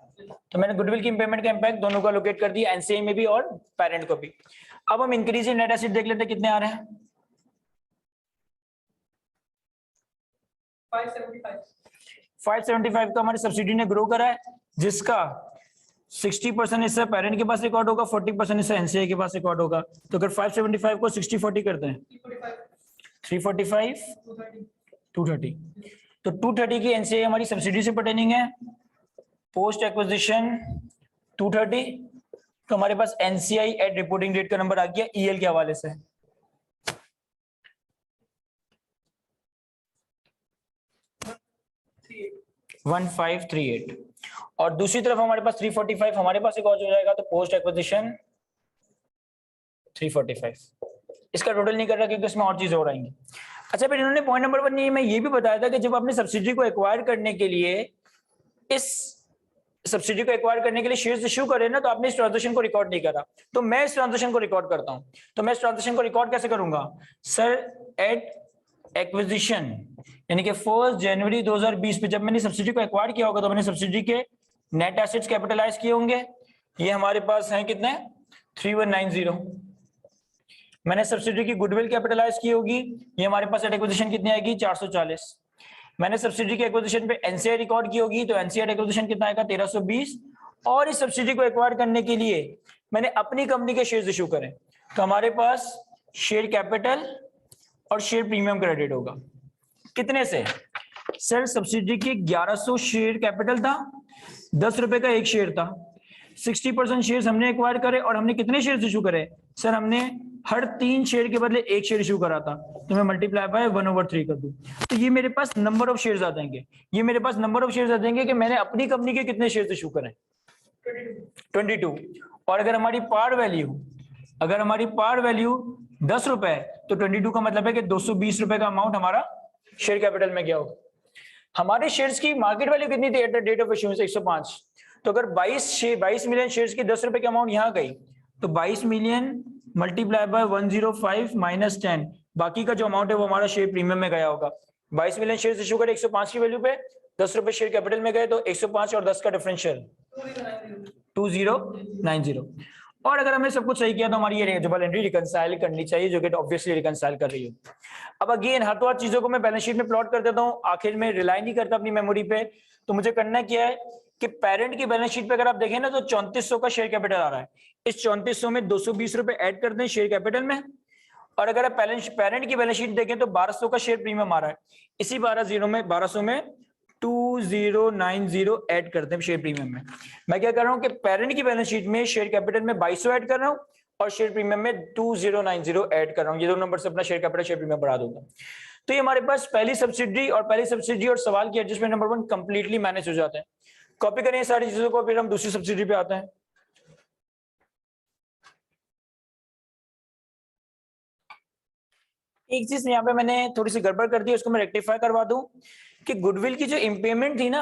तो मैंने गुडविल की इंपेयरमेंट का इंपैक्ट दोनों को एलोकेट कर दिया, एनसीआई में भी और पेरेंट को भी। अब हम इंक्रीज इन नेट एसेट देख लेते हैं कितने आ रहे हैं। 575 का हमारी सब्सिडी ने ग्रो करा है, जिसका 60% हिस्सा पेरेंट के पास रिकॉर्ड होगा, 40% हिस्सा एनसीआई के पास रिकॉर्ड होगा। तो अगर 575 को 60-40 करते हैं 345 230, तो 230 की एनसीआई हमारी सब्सिडी से पर्टेनिंग है, पोस्ट एक्विजिशन 230, तो हमारे पास एनसीआई एट रिपोर्टिंग डेट का नंबर आ गया ईएल के हवाले से। $1538, और दूसरी तरफ हमारे पास 345 हमारे पास एक और हो जाएगा, तो पोस्ट एक्विजिशन 345। इसका टोटल नहीं कर रहा क्योंकि इसमें और चीजें हो रही हैं। अच्छा, फिर इन्होंने पॉइंट नंबर 1 में ये भी बताया था कि जब आपने सब्सिडी को एक्वायर करने के लिए सब्सिडी को एक्वायर करने के लिए शेयर्स इश्यू करे ना, तो आपने इस ट्रांजैक्शन को रिकॉर्ड नहीं करा, तो मैं इस ट्रांजैक्शन को रिकॉर्ड करता हूं। तो मैं इस ट्रांजैक्शन को रिकॉर्ड कैसे करूंगा सर, एट एक्विजिशन, यानी कि 1 जनवरी 2020 पे जब मैंने सब्सिडी को एक्वायर किया होगा, तो मैंने सब्सिडी के नेट एसेट्स कैपिटलाइज किए होंगे, ये हमारे पास हैं कितने 3190। मैंने सब्सिडी की गुडविल कैपिटलाइज की होगी, ये हमारे पास एट एक्विजिशन कितनी आएगी 440। मैंने सब्सिडी के एक्विजिशन पे एनसीआई रिकॉर्ड की होगी, तो एनसीआई एक्विजिशन कितना आएगा 1320, और इस सब्सिडी को एक्वायर करने के लिए मैंने अपनी कंपनी के शेयर्स इशू करें, तो हमारे पास शेयर कैपिटल और शेयर प्रीमियम क्रेडिट होगा। कितने से सर, सब्सिडी की 1100 शेयर कैपिटल था, 10 रुपए का एक शेयर था, 60% शेयर्स हमने एक्वायर करे, और हमने कितने शेयर्स इशू करे सर, हमने हर 3 शेयर के बदले 1 शेयर इशू करा था, तो मैं मल्टीप्लाई बाय 1/3 कर दूं, तो ये मेरे पास नंबर ऑफ शेयर्स आ जाएंगे। ये मेरे पास नंबर ऑफ शेयर्स आ जाएंगे कि मैंने अपनी कंपनी के कितने शेयर्स इशू करें 22। और अगर हमारी पार वैल्यू 10 रुपए, तो 22 का मतलब है कि 220 रुपए का अमाउंट हमारा शेयर कैपिटल में गया होगा। हमारे शेयर्स की मार्केट वैल्यू कितनी थी at the date of issuance 105, तो अगर 22 मिलियन शेयर्स की 10 रुपए की अमाउंट यहां गई, तो 22 मिलियन मल्टीप्लाई बाय 105 माइनस 10, बाकी का जो अमाउंट है वो हमारा शेयर प्रीमियम में गया होगा। 22 मिलियन शेयर्स इशू करे 105 की वैल्यू पे, 10 रुपए शेयर कैपिटल में गए, तो 105 और 10 का डिफरेंशियल 2090। और अगर हमने सब कुछ सही किया तो हमारी ये रेंजेबल एंट्री रिकंसाइल करनी चाहिए, जो कि ऑब्वियसली रिकंसाइल कर रही है। अब अगेन हाथों हाथ चीजों को मैं बैलेंस शीट में प्लॉट कर देता हूं, आखिर में रिलाई नहीं करता अपनी मेमोरी पे, तो मुझे करना क्या है कि पेरेंट की बैलेंस शीट पे अगर आप देखें ना, तो 3400 का शेयर कैपिटल आ रहा है, इस 3400 में 220 रुपए ऐड कर दें शेयर कैपिटल में, और अगर आप पेरेंट की बैलेंस शीट देखें तो 1200 का शेयर प्रीमियम आ रहा है, इसी 1200 में 2090 ऐड कर दें शेयर प्रीमियम में। मैं क्या कर रहा हूं कि पेरेंट की बैलेंस शीट में शेयर कैपिटल में 2200 ऐड कर रहा हूं, और शेयर प्रीमियम में 2090 ऐड कर रहा हूं, ये दो नंबर से अपना शेयर कैपिटल शेयर प्रीमियम बढ़ा दूंगा। तो ये हमारे पास पहली सब्सिडी और सवाल की एडजस्टमेंट नंबर 1 कंप्लीटली मैनेज हो जाते हैं। कॉपी करें सारी चीजों को, फिर हम दूसरी सब्सिडी पे आते हैं। एक चीज यहाँ पे मैंने थोड़ी सी गड़बड़ कर दी, उसको मैं रेक्टिफाई करवा दूं कि गुडविल की जो इंपेयरमेंट थी ना,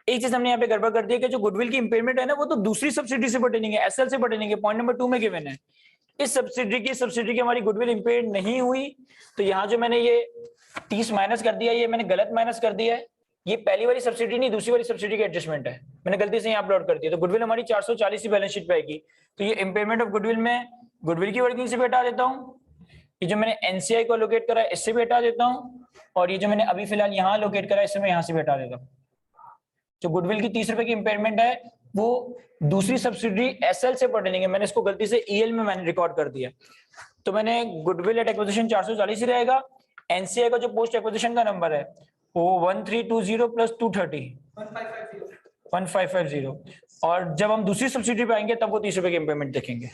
एक चीज हमने यहाँ पे गड़बड़ कर दी है कि जो गुडविल की इंपेयरमेंट है ना, वो तो दूसरी सब्सिडी से पर्टेनिंग है, एसएल से पर्टेनिंग है, पॉइंट नंबर 2 में गिवन है। इस सब्सिडी की हमारी गुडविल इंपेयर्ड नहीं हुई, तो यहाँ जो मैंने ये 30 माइनस कर दिया, ये मैंने गलत माइनस कर दिया है, ये पहली वाली सब्सिडी नहीं दूसरी वाली सब्सिडी की एडजस्टमेंट है, मैंने गलती से यहाँ अपलोड कर दिया, तो गुडविल हमारी 440 की बैलेंस शीट पे आएगी। तो ये इंपेयरमेंट ऑफ गुडविल में गुडविल की वर्किंग से भी हटा देता हूँ, ये जो मैंने एनसीआई को लोकेट करा है इससे भी हटा देता हूँ, और ये जो मैंने अभी फिलहाल यहाँ लोकेट करा है इससे मैं यहाँ से भी हटा देता हूँ। जो गुडविल की 30 रुपए की इंपेयरमेंट है वो दूसरी सब्सिडरी एसएल से पर्टेनिंग है, मैंने इसको गलती से ईएल में मैंने रिकॉर्ड कर दिया, तो मैंने गुडविल एट एक्विजिशन 440 ही रहेगा। एनसीए का जो पोस्ट एक्विजिशन का नंबर है वो 1320 प्लस 230 1550, और जब हम दूसरी सब्सिडी पे आएंगे तब वो 30 रुपए की पेमेंट देखेंगे।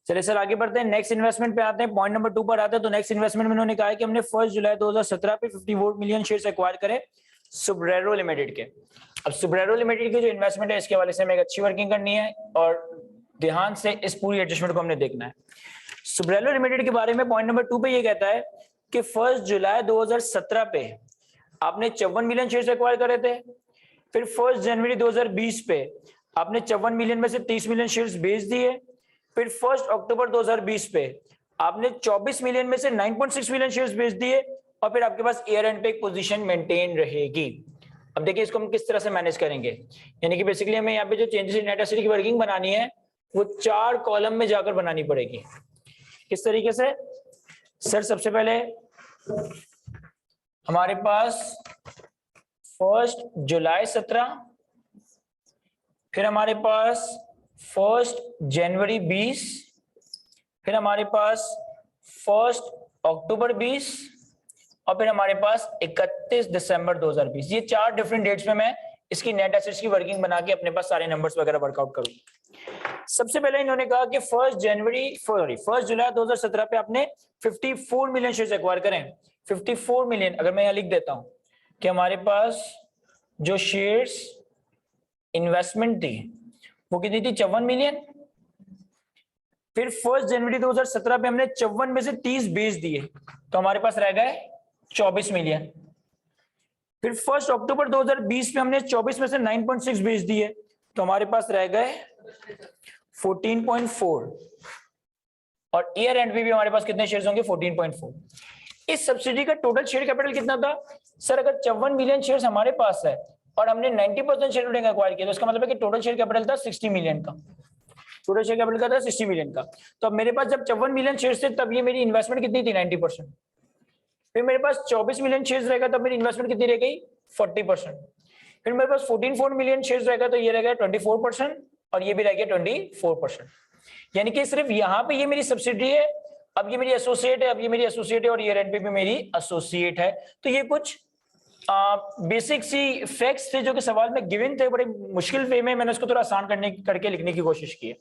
चलिए सर आगे बढ़ते हैं, नेक्स्ट इन्वेस्टमेंट पे आते हैं, पॉइंट नंबर 2 पर आते हैं। तो नेक्स्ट इन्वेस्टमेंट में उन्होंने कहा है कि हमने 1 जुलाई 2017 पे 54 मिलियन शेयर्स एक्वायर करे सुब्रेरो लिमिटेड के। अब सुब्रेरो लिमिटेड की जो इन्वेस्टमेंट है इसके वाले से हमें एक अच्छी वर्किंग करनी है और ध्यान से इस पूरी एडजस्टमेंट को हमने देखना है। सुब्रेरो लिमिटेड के बारे में पॉइंट नंबर 2 पे ये कहता है कि 1 जुलाई 2017 पे आपने 54 मिलियन शेयर्स एक्वायर करे थे, फिर 1 जनवरी 2020 पे आपने 54 मिलियन में से 30 मिलियन शेयर्स बेच दिए, फिर 1 अक्टूबर 2020 पे आपने 24 मिलियन में से 9.6 मिलियन शेयर्स बेच दिए, और फिर आपके पास ईयर एंड पे एक पोजीशन मेंटेन रहेगी। अब देखिए इसको हम किस तरह से मैनेज करेंगे, यानी कि बेसिकली हमें यहाँ पे जो चेंजेस इन नेट एसेट की वर्किंग बनानी है वो 4 कॉलम में जाकर बनानी पड़ेगी। किस तरीके से सर? सबसे पहले हमारे पास 1 जुलाई 17, फिर हमारे पास 1 जनवरी 20, फिर हमारे पास 1 अक्टूबर 20, और फिर हमारे पास 31 दिसंबर 2020। ये 4 डिफरेंट डेट्स में मैं इसकी नेट एसेट्स की वर्किंग बना के अपने पास सारे नंबर्स वगैरह वर्कआउट करूँ। सबसे पहले इन्होंने कहा कि 1 जुलाई 2017 पे आपने 54 मिलियन शेयर्स एक्वायर करें। 54 मिलियन अगर मैं यहाँ लिख देता हूं कि हमारे पास जो शेयर्स इन्वेस्टमेंट थी वो कितनी थी? 54 मिलियन। फिर 1 जनवरी 2017 पे हमने 54 में से 30 बेच दिए, तो हमारे पास रह गए 24 मिलियन। फिर 1 अक्टूबर 2020 में हमने 24 में से 9.6 बेच दिए, तो हमारे पास रह गए 14.4, और ईयर एंड पे भी हमारे पास कितने शेयर्स होंगे? 14.4। इस सब्सिडी का टोटल शेयर कैपिटल कितना था सर? अगर 54 मिलियन शेयर्स हमारे पास है और हमने 90% शेयर होल्डिंग एक्वायर किया, तो इसका मतलब है कि टोटल शेयर कैपिटल था 60 मिलियन का। टोटल शेयर कैपिटल का था 60 मिलियन का। तो अब मेरे पास जब 54 मिलियन शेयर्स थे तब ये मेरी इन्वेस्टमेंट कितनी थी? 90%। फिर मेरे पास 24 मिलियन शेयर्स रहेगा तब मेरी इन्वेस्टमेंट कितनी रह गई? 40%। फिर मेरे पास 14.4 मिलियन शेयर्स रहेगा तो ये रह गया 24%, और ये भी रह गया 24%। यानी कि सिर्फ यहाँ पे ये मेरी सब्सिडी है, अब ये मेरी एसोसिएट है, अब ये मेरी एसोसिएट है, और ईयर एंड पे भी मेरी एसोसिएट है। तो ये कुछ बेसिक सी फैक्ट्स थे जो कि सवाल में गिवन थे, बड़े मुश्किल वे में मैंने इसको थोड़ा आसान करके लिखने की कोशिश की है।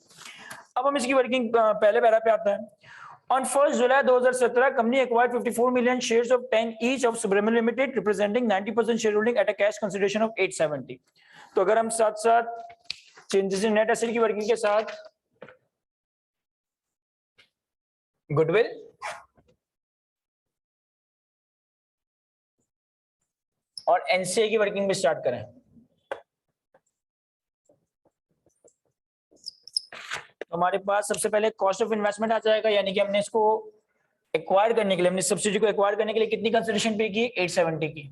अब हम इसकी वर्किंग पहले पैरा पे आता है। On 1 July 2017, company acquired 54 million shares of 10 each of Subremo Limited, representing 90% shareholding at a cash consideration of 870। तो अगर हम साथ साथ चेंजेस इन नेट एसेट की वर्किंग के साथ गुडविल और एनसीए की वर्किंग भी स्टार्ट करें, तो हमारे पास सबसे पहले कॉस्ट ऑफ इन्वेस्टमेंट आ जाएगा, यानी कि हमने इसको एक्वायर करने के लिए, हमने सब्सिडी को एक्वायर करने के लिए कितनी कंसिडरेशन पे की? 870 की।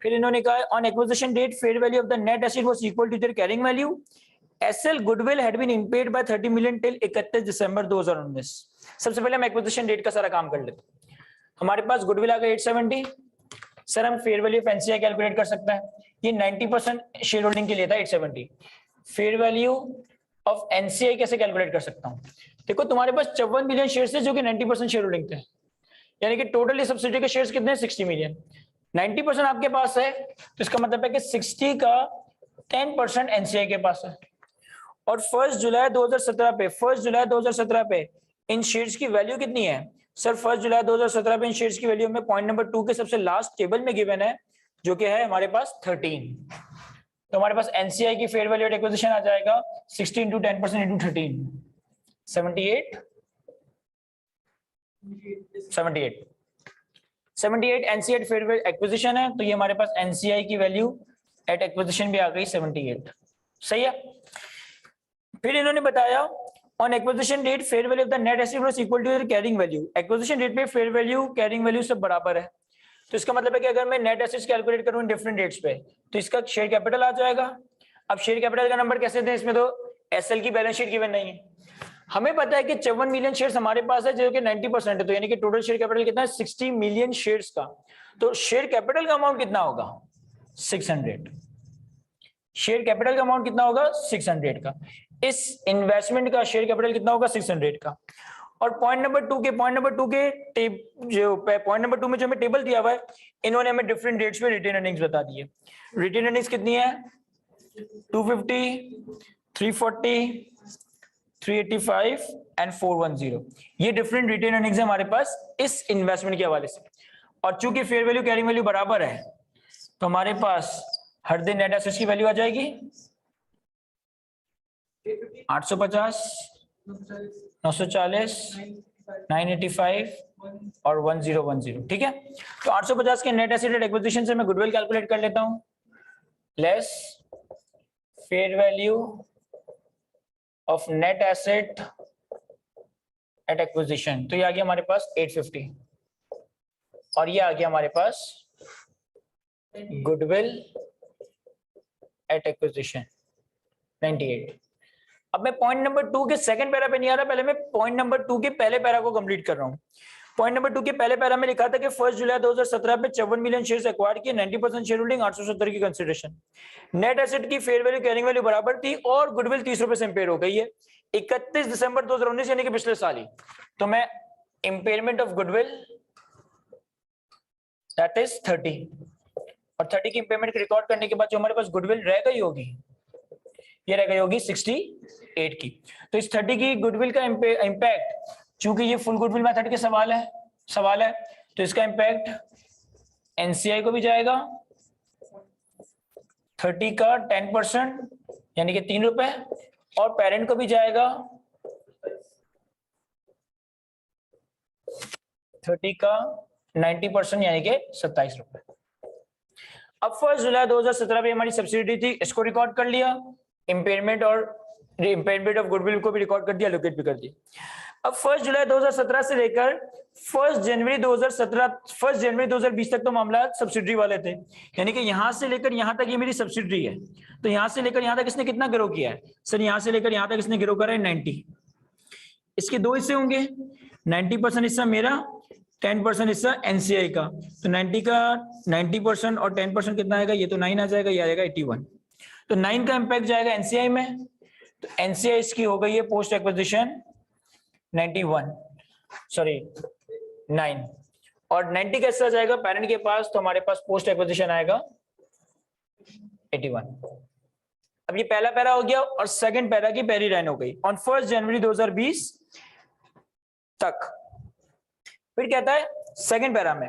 फिर इन्होंने कहा on acquisition date fair value of the net asset was equal to their carrying value. SL goodwill had been impaired by 30 million till 31 December 2019। सबसे पहले हम एक्विजिशन डेट का सारा काम कर लेते हैं। हमारे पास गुडविल आ गया 870। सर हम fair value of NCI calculate कर सकते हैं, ये 90% शेयर होल्डिंग के लिए था 870। फेयर वैल्यू ऑफ एनसीआई कैसे कैलकुलेट कर सकता हूं? देखो तुम्हारे पास 54 मिलियन शेयर्स थे जो कि 90% शेयर होल्डिंग थे, यानी कि टोटली सब्सिडी के शेयर्स कितने? 60 मिलियन। 90% आपके पास है तो इसका मतलब है कि 60 का 10% एनसीआई के पास है। और 1 जुलाई 2017 पे इन शेयर्स की वैल्यू कितनी है सर? 1 जुलाई 2017 पे इन शेयर्स की वैल्यू में पॉइंट नंबर 2 के सबसे लास्ट टेबल में गिवन है, जो कि है हमारे पास 13। तो हमारे पास एनसीआई की फेयर वैल्यू एट एक्विजिशन आ जाएगा 60 into 10% into 13, 78 NCI fair value acquisition है, तो ये हमारे पास एनसीआई की वैल्यू एट एक्विजिशन भी आ गई 78। सही है। फिर इन्होंने बताया on acquisition date fair value of the net asset was equal to carrying value. Acquisition date पे फेयर वैल्यू कैरिंग वैल्यू सब बराबर है, तो इसका मतलब है कि अगर मैं नेट एसेट्स कैलकुलेट करूं डिफरेंट डेट्स पे तो इसका शेयर कैपिटल आ जाएगा। अब शेयर कैपिटल का नंबर कैसे दें? इसमें तो एसएल की बैलेंस शीट गिवन नहीं है, हमें पता है कि 54 मिलियन शेयर्स हमारे पास है जो कि 90% है, तो यानी कि टोटल शेयर कैपिटल कितना है 60 मिलियन शेयर्स का। तो शेयर कैपिटल का अमाउंट कितना होगा 600। शेयर कैपिटल का अमाउंट कितना होगा 600 का। इस इन्वेस्टमेंट का शेयर कैपिटल कितना होगा 600 का। और पॉइंट नंबर टू के जो पॉइंट नंबर 2 में जो हमें टेबल दिया हुआ है, इन्होंने हमें डिफरेंट डेट्स पे रिटेन अर्निंग्स बता दी है। रिटेन अर्निंग्स कितनी है 250, 340, 385 एंड 410। ये डिफरेंट रिटेन अर्निंग्स है हमारे पास इस इन्वेस्टमेंट के हवाले से। और चूंकि फेयर वैल्यू कैरिंग वैल्यू बराबर है, तो हमारे पास हर दिन नेट एसेट्स की वैल्यू आ जाएगी 850, 940, 985 और 1010। ठीक है, तो 850 के नेट एसेट एक्विजिशन से मैं गुडविल कैलकुलेट कर लेता हूं, less fair value of net asset at acquisition. तो ये आ गया हमारे पास 850 और ये आ गया हमारे पास गुडविल एट एक्विजिशन 98। अब मैं पॉइंट नंबर 2 के सेकंड पैरा पे नहीं आ रहा, पहले मैं पॉइंट नंबर 2 के पहले पैरा को कंप्लीट कर रहा हूं। पॉइंट नंबर 2 के पहले पैरा में लिखा था कि 1 जुलाई 2017 पे 54 मिलियन शेयर्स एक्वायर किए, 90% शेयर होल्डिंग, 870 की कंसीडरेशन। नेट एसेट की फेयर वैल्यू कैरिंग वैल्यू बराबर थी और गुडविल 30 रुपए से इंपेयर हो गई है 31 दिसंबर 2019 यानी कि पिछले साल ही। तो मैं impairment of goodwill that is 30 और 30 की इंपेयरमेंट रिकॉर्ड करने के बाद जो हमारे पास गुडविल रह गई होगी, ये रह गई होगी 68 की। तो इस 30 की गुडविल का इंपैक्ट, चूंकि ये फुल गुडविल मेथड के सवाल है, तो इसका इंपैक्ट एनसीआई को भी जाएगा 30 का 10% यानी कि 3 रुपए, और पेरेंट को भी जाएगा 30 का 90% यानी कि 27 रुपए। अब 1 जुलाई 2017 में हमारी सब्सिडी थी, इसको रिकॉर्ड कर लिया, इंपेयरमेंट ऑफ गुडविल को भी रिकॉर्ड कर दिया, लोकेट भी कर दिया। अब 1 जुलाई 2017 से लेकर 1 जनवरी 2020 तक तो मामला सब्सिडी वाले थे, यानी कि यहां से लेकर यहां तक ये मेरी सब्सिडी है। तो यहां से लेकर यहां तक इसने कितना ग्रो किया है सर, यहां से लेकर यहां तक इसने ग्रो करा है 90। इसके 2 हिस्से होंगे, 90% हिस्सा मेरा, 10% हिस्सा एनसीआई का। तो 90 का 90% और 10% कितना आएगा, ये तो 9 आ जाएगा, ये आएगा 81। तो 9 का इंपैक्ट जाएगा एनसीआई में, तो एनसीआई इसकी हो गई है पोस्ट एक्विजिशन 91, सॉरी 9, और 90 कैसा जाएगा पेरेंट के पास, तो हमारे पास पोस्ट एक्विजिशन आएगा 81। अब ये पहला पैरा हो गया और सेकंड पैरा की पैरी लाइन हो गई ऑन 1 जनवरी 2020 तक। फिर कहता है सेकंड पैरा में,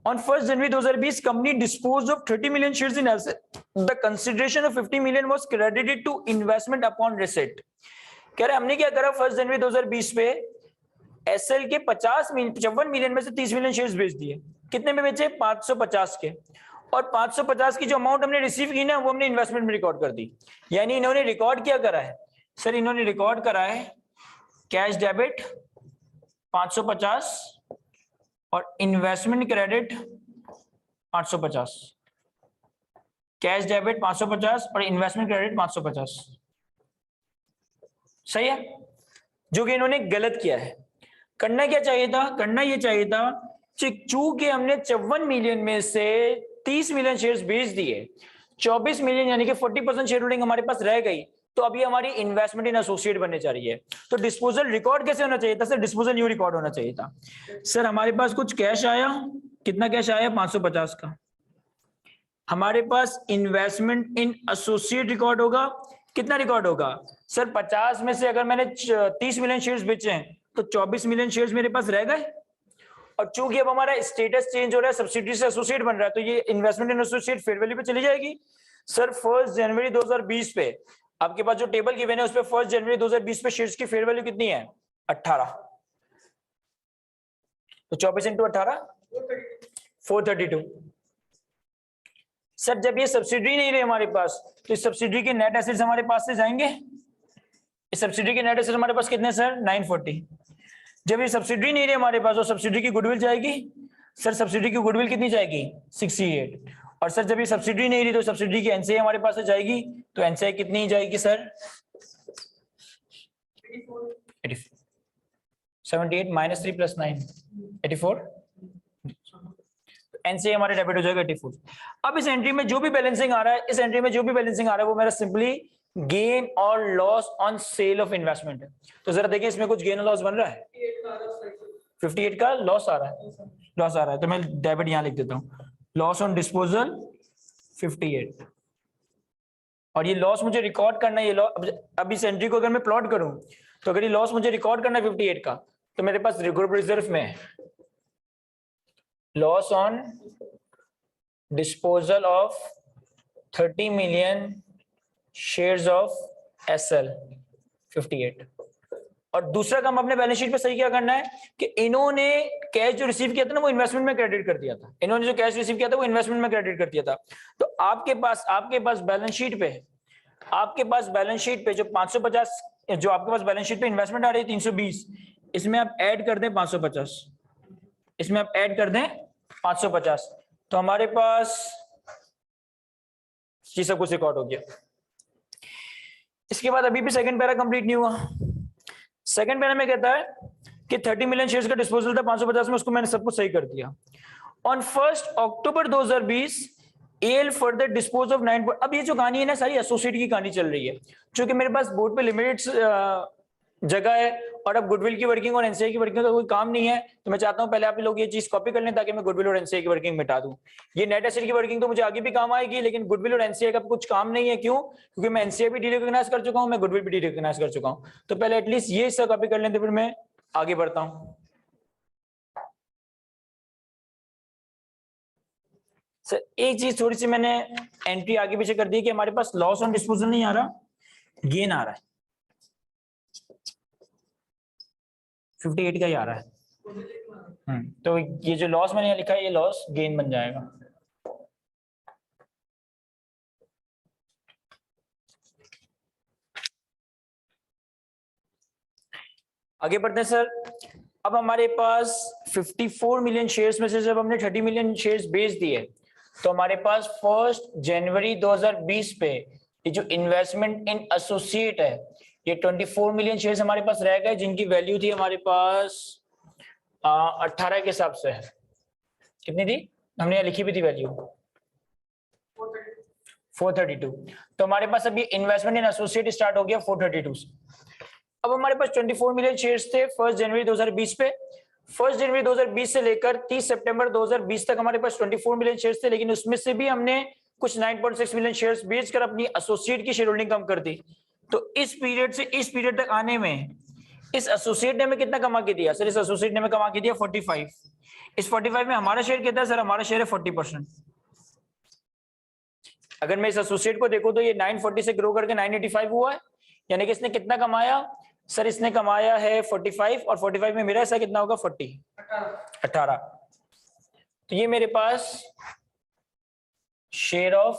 on 1 January 2020 company disposed of 30 million shares in asset, the consideration of 50 million was credited to investment upon receipt। कह रहे हमने क्या करा 1 जनवरी 2020 पे एसएल के 55 मिलियन में से 30 मिलियन शेयर्स बेच दिए। कितने में बेचे 550 के, और 550 की जो अमाउंट हमने रिसीव की ना वो हमने इन्वेस्टमेंट में रिकॉर्ड कर दी। यानी इन्होंने रिकॉर्ड क्या करा है सर, इन्होंने रिकॉर्ड करा है कैश डेबिट 550 और इन्वेस्टमेंट क्रेडिट 550, कैश डेबिट 550 और इन्वेस्टमेंट क्रेडिट 550। सही है, जो कि इन्होंने गलत किया है। करना क्या चाहिए था, करना ये चाहिए था चूंकि हमने 54 मिलियन में से 30 मिलियन शेयर्स बेच दिए, 24 मिलियन यानी कि 40% शेयर होल्डिंग हमारे पास रह गई, तो अभी हमारी इन्वेस्टमेंट इन एसोसिएट बनने जा रही है। तो डिस्पोजल रिकॉर्ड कैसे होना चाहिए था सर, डिस्पोजल न्यू रिकॉर्ड होना चाहिए था। सर हमारे पास कुछ कैश आया, कितना कैश आया 550 का, हमारे पास इन्वेस्टमेंट इन एसोसिएट रिकॉर्ड होगा, कितना रिकॉर्ड होगा सर 50 में से अगर मैंने 30 मिलियन शेयर्स बेचे हैं तो 24 मिलियन शेयर्स मेरे पास रह गए। और चूंकि अब हमारा स्टेटस चेंज हो रहा है, सब्सिडी से एसोसिएट बन रहा है, तो ये इन्वेस्टमेंट इन एसोसिएट फेयर वैल्यू पे चली जाएगी। सर 1 जनवरी 2020 पे आपके पास जो टेबल गिवन है उस पे 1 जनवरी 2020 पे शेयर्स की फेयर वैल्यू कितनी है 18, तो 24 इंटू 18 432। सर जब ये सब्सिडी नहीं रही हमारे पास, तो इस सब्सिडी के नेट एसेट्स हमारे पास से जाएंगे। इस सब्सिडी के नेट एसेट्स हमारे पास कितने सर 940। जब ये सब्सिडी नहीं रही हमारे पास, तो सब्सिडी की गुडविल जाएगी। सर सब्सिडी की गुडविल कितनी जाएगी 68। और सर जब ये सब्सिडी नहीं रही तो सब्सिडी की एनसीआई हमारे पास से जाएगी, तो एनसीआई कितनी जाएगी सर 84 78 माइनस 3 प्लस 9 84 एनसीए हमारे डेबिट हो जाएगा 84। अब इस एंट्री में जो भी बैलेंसिंग आ रहा है, इस एंट्री में जो भी बैलेंसिंग आ रहा है वो मेरा सिंपली गेन और loss on sale of investment है। तो जरा देखिए इसमें कुछ गेन और लॉस बन रहा है। 58 का लॉस आ रहा है, लॉस आ रहा है, तो मैं डेबिट यहां लिख देता हूं, लॉस ऑन डिस्पोजल 58। और ये लॉस मुझे रिकॉर्ड करना है, ये लॉस अब इस एंट्री को अगर मैं प्लॉट करूं तो अगर ये लॉस मुझे रिकॉर्ड करना है 58 का, तो मेरे पास ग्रुप रिजर्व में है loss on disposal of 30 million shares of SL 58। और दूसरा काम अपने बैलेंस शीट पे सही क्या करना है कि इन्होंने कैश जो रिसीव किया था ना वो इन्वेस्टमेंट में क्रेडिट कर दिया था, इन्होंने जो कैश रिसीव किया था वो इन्वेस्टमेंट में क्रेडिट कर दिया था। तो आपके पास बैलेंस शीट पे जो 550 जो आपके पास बैलेंस शीट पे इन्वेस्टमेंट आ रही है 320, इसमें आप ऐड कर दें 550, इसमें आप ऐड कर दें 550, तो हमारे पास ये सब कुछ रिकॉर्ड हो गया। इसके बाद अभी भी सेकंड पैरा कंप्लीट नहीं हुआ। सेकंड पैरा में कहता है कि 30 मिलियन शेयर्स का डिस्पोजल था 550 में, उसको मैंने सब कुछ सही कर दिया। On 1 October 2020 L further dispose of 9। अब ये जो कहानी है ना सारी एसोसिएट की कहानी चल रही है, क्योंकि मेरे पास बोर्ड पे लिमिटेड जगह है और अब गुडविल की वर्किंग और एनसीए की वर्किंग का कोई काम नहीं है, तो मैं चाहता हूं पहले आप लोग ये चीज कॉपी कर लें ताकि मैं गुडविल और एनसीए की वर्किंग मिटा दूं। ये नेट एसेट की वर्किंग तो मुझे आगे भी काम आएगी, लेकिन गुडविल और एनसीए का कुछ काम नहीं है। क्यों? क्योंकि मैं एनसीए भी डी-रिकॉग्नाइज कर चुका हूं, मैं गुडविल भी डी-रिकॉग्नाइज कर चुका हूं। तो पहले एटलीस्ट ये सब कॉपी कर लेते, फिर मैं आगे बढ़ता हूं। सर एक चीज थोड़ी सी मैंने एंट्री आगे पीछे कर दी कि हमारे पास लॉस ऑन डिस्पोजल नहीं आ रहा, गेन आ रहा है, 58 का ही आ रहा है। तो ये जो लॉस मैंने यहाँ लिखा है ये लॉस गेन बन जाएगा। आगे बढ़ते हैं सर। अब हमारे पास 54 मिलियन शेयर्स में से जब हमने 30 मिलियन शेयर्स बेच दिए, तो हमारे पास 1 जनवरी 2020 पे ये जो इन्वेस्टमेंट इन एसोसिएट है ये 24 मिलियन शेयर्स हमारे पास रह गए, जिनकी वैल्यू थी हमारे पास 18 के हिसाब से। कितनी थी? हमने यहाँ लिखी भी थी वैल्यू 432। तो हमारे पास अभी इन्वेस्टमेंट इन एसोसिएट स्टार्ट हो गया 432 से। अब हमारे पास 24 मिलियन शेयर्स थे 1 जनवरी 2020 पे। 1 जनवरी 2020 से लेकर 30 सितंबर 2020 तक हमारे पास 24 मिलियन शेयर्स थे, लेकिन उसमें से भी हमने कुछ 9.6 मिलियन शेयर्स बेचकर अपनी एसोसिएट की शेयर होल्डिंग कम कर दी। तो इस पीरियड से इस पीरियड तक आने में इस एसोसिएट ने हमें कितना कमा के दिया? सर इस एसोसिएट ने हमें कमा के दिया 45। इस 45 में हमारा शेयर कितना है? सर हमारा शेयर है 40%। अगर मैं इस एसोसिएट को देखूं तो ये 940 से ग्रो करके 985 हुआ है, यानी कि इसने कितना कमाया? सर इसने कमाया है 45 और 45 में मेरा हिस्सा कितना होगा? 18। तो ये मेरे पास शेयर ऑफ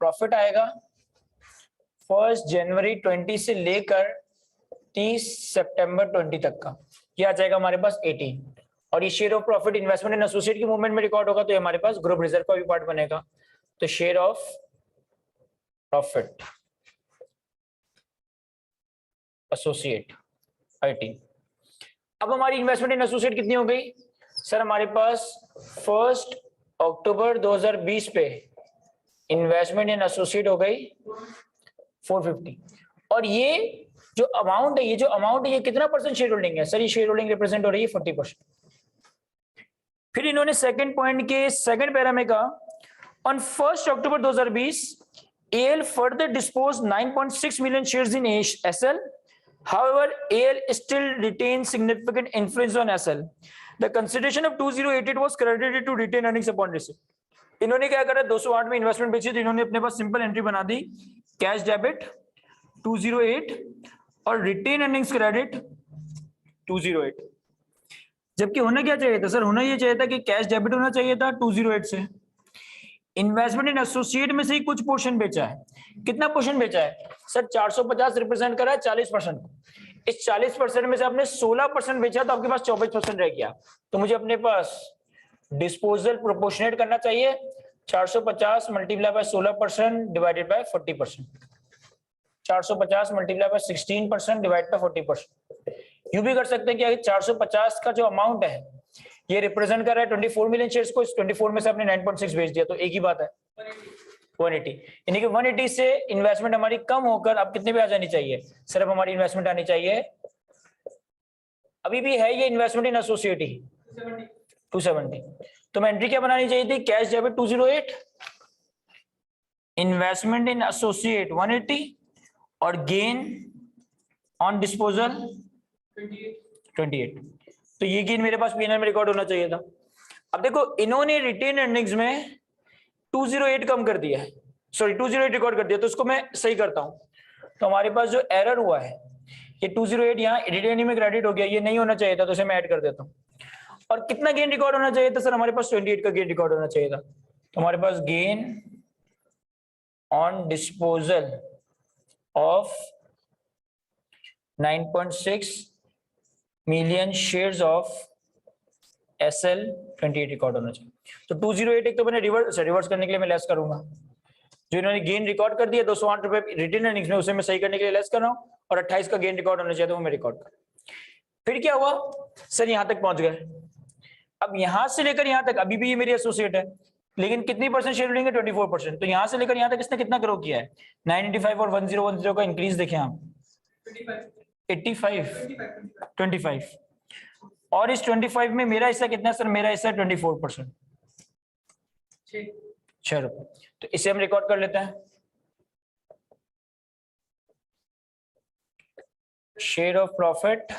प्रॉफिट आएगा 1 जनवरी 20 से लेकर 30 सितंबर 20 तक का, ये आ जाएगा हमारे पास 18। और ये share of profit investment in associate की मूवमेंट में रिकॉर्ड होगा, तो ये हमारे पास ग्रुप रिजर्व का भी पार्ट बनेगा। तो शेयर ऑफ प्रॉफिट एसोसिएट 18। अब हमारी इन्वेस्टमेंट इन एसोसिएट कितनी हो गई? सर हमारे पास 1 अक्टूबर 2020 पे इन्वेस्टमेंट इन एसोसिएट हो गई 450। और ये जो अमाउंट है ये कितना परसेंट शेयर होल्डिंग है? सर ये शेयर होल्डिंग रिप्रेजेंट हो रही है 40%। फिर इन्होंने सेकंड पॉइंट के सेकंड पैरा में कहा on 1 October 2020 AL further disposed 9.6 million shares in SL. However, AL still retains significant influence on SL. The consideration of 2088 was credited to retained earnings upon receipt. इन्होंने क्या करा? 208 में इन्वेस्टमेंट बेची, तो इन्होंने अपने पास सिंपल एंट्री बना दी, कैश डेबिट 208 और रिटेन अर्निंग्स क्रेडिट 208। जबकि होना क्या चाहिए था? सर होना ये चाहिए था कि कैश डेबिट होना चाहिए था 208 से। इन्वेस्टमेंट इन एसोसिएट में से ही कुछ पोर्शन बेचा है। कितना पोर्शन बेचा है? सर 450 रिप्रेजेंट करा है 40%। इस 40% में से आपने 16% बेचा, तो आपके पास 24% रह गया। तो मुझे अपने पास डिस्पोजल प्रोपोर्शनेट करना चाहिए, 450 multiply by 16% divided by 40%। 450 multiply by 16% divide by 40%। यूं भी कर सकते हैं कि 450 का जो अमाउंट है ये रिप्रेजेंट कर रहा है 24 मिलियन शेयर्स को, इस 24 में से आपने 9.6 बेच दिया तो एक ही बात है 180। यानी कि 180 से इन्वेस्टमेंट हमारी कम होकर अब कितने पे आ जानी चाहिए, सिर्फ हमारी इन्वेस्टमेंट आनी चाहिए, अभी भी है ये इन्वेस्टमेंट इन एसोसिएट ही 270। तो मैं एंट्री क्या बनानी चाहिए थी, कैश डेबिट 208, इन्वेस्टमेंट इन एसोसिएट 180 और गेन ऑन डिस्पोजल 28। तो ये गेन मेरे पास पीएनएल में रिकॉर्ड होना चाहिए था। अब देखो इन्होंने रिटेन अर्निंग्स में 208 कम कर दिया है, सॉरी 208 रिकॉर्ड कर दिया, तो उसको मैं सही करता हूं। तो हमारे पास जो एरर हुआ है ये 208 यहाँ रिटेन में क्रेडिट हो गया, ये नहीं होना चाहिए था, तो इसे मैं ऐड कर देता हूँ। और कितना गेन रिकॉर्ड होना चाहिए था सर, हमारे पास 28 का गेन रिकॉर्ड होना चाहिए था। तो हमारे पास gain on disposal of 9.6 million shares of SL 28 record होना चाहिए। तो 208 एक तो मैंने रिवर्स करने के लिए मैं लेस करूंगा, जो इन्होंने गेन रिकॉर्ड कर दिया 208 रुपए रिटेन अर्निंग्स में, उसे मैं सही करने के लिए लेस कर रहा हूं, और 28 का गेन रिकॉर्ड होना चाहिए तो वो मैं रिकॉर्ड कर। फिर क्या हुआ सर, यहां तक पहुंच गए। अब यहां से लेकर यहां तक अभी भी ये मेरी एसोसिएट है, लेकिन कितनी परसेंट शेयर होल्डिंग है 24%। तो यहां से लेकर यहां तक इसने कितना ग्रो किया है 985 और 1010 का इंक्रीज देखें आप 25 और इस 25 में मेरा हिस्सा कितना है सर, मेरा हिस्सा 24%, 6 रुपए। तो इसे हम रिकॉर्ड कर लेते हैं, शेयर ऑफ प्रॉफिट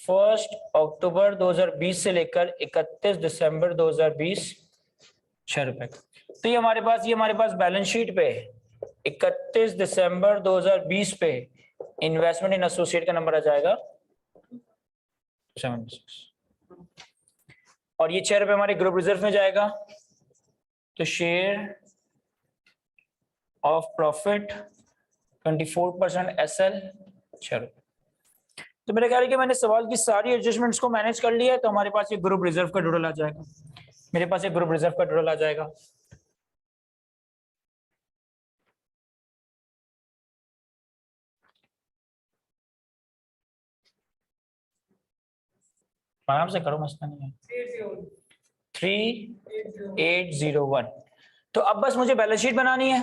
1 अक्टूबर 2020 से लेकर 31 दिसंबर 2020 6 रुपए। तो ये हमारे पास बैलेंस शीट पे 31 दिसंबर 2020 पे इन्वेस्टमेंट इन एसोसिएट का नंबर आ जाएगा 76 और ये 6 रुपए हमारे ग्रुप रिजर्व में जाएगा। तो शेयर ऑफ प्रॉफिट 24% SL 6 रुपए। तो मेरा ख्याल है कि मैंने सवाल की सारी एडजस्टमेंट्स को मैनेज कर लिया है। तो हमारे पास ये ग्रुप रिजर्व का टोटल आ जाएगा, मेरे पास ये ग्रुप रिजर्व का टोटल आ जाएगा। आराम से करो, मसला नहीं है। 3801। तो अब बस मुझे बैलेंस शीट बनानी है,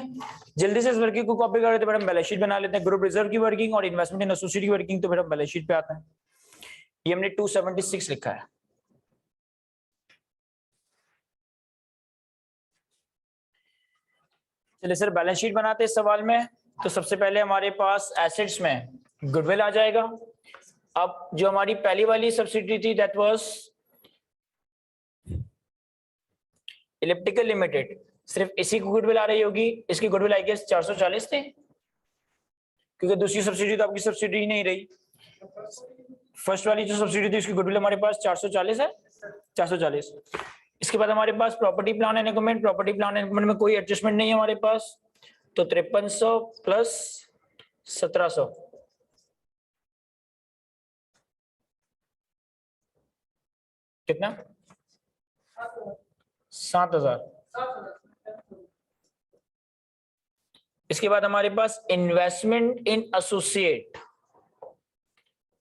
जल्दी से इस वर्किंग को कॉपी कर लेते हैं। मैडम बैलेंस शीट बना लेते हैं, ग्रुप रिजर्व की वर्किंग और इन्वेस्टमेंट इन एसोसिएट की वर्किंग। तो मैडम बैलेंस शीट पे आते हैं, ये हमने 276 लिखा है। चलिए सर बैलेंस शीट बनाते हैं इस सवाल में। तो सबसे पहले हमारे पास एसेट्स में गुडविल आ जाएगा। अब जो हमारी पहली वाली सब्सिडी थी दैट वाज इलिप्टिकल लिमिटेड, सिर्फ इसी को गुडविल आ रही होगी। इसकी गुडविल आई गेस 440 थे, क्योंकि दूसरी सब्सिडी तो आपकी सब्सिडी ही नहीं रही। फर्स्ट वाली जो सब्सिडी थी उसकी गुडविल हमारे पास 440 है, 440। इसके बाद हमारे पास property plan and equipment, property plan and equipment में कोई एडजस्टमेंट नहीं है हमारे पास। तो 5300 प्लस 1700 कितना 7000। इसके बाद हमारे पास इन्वेस्टमेंट इन एसोसिएट।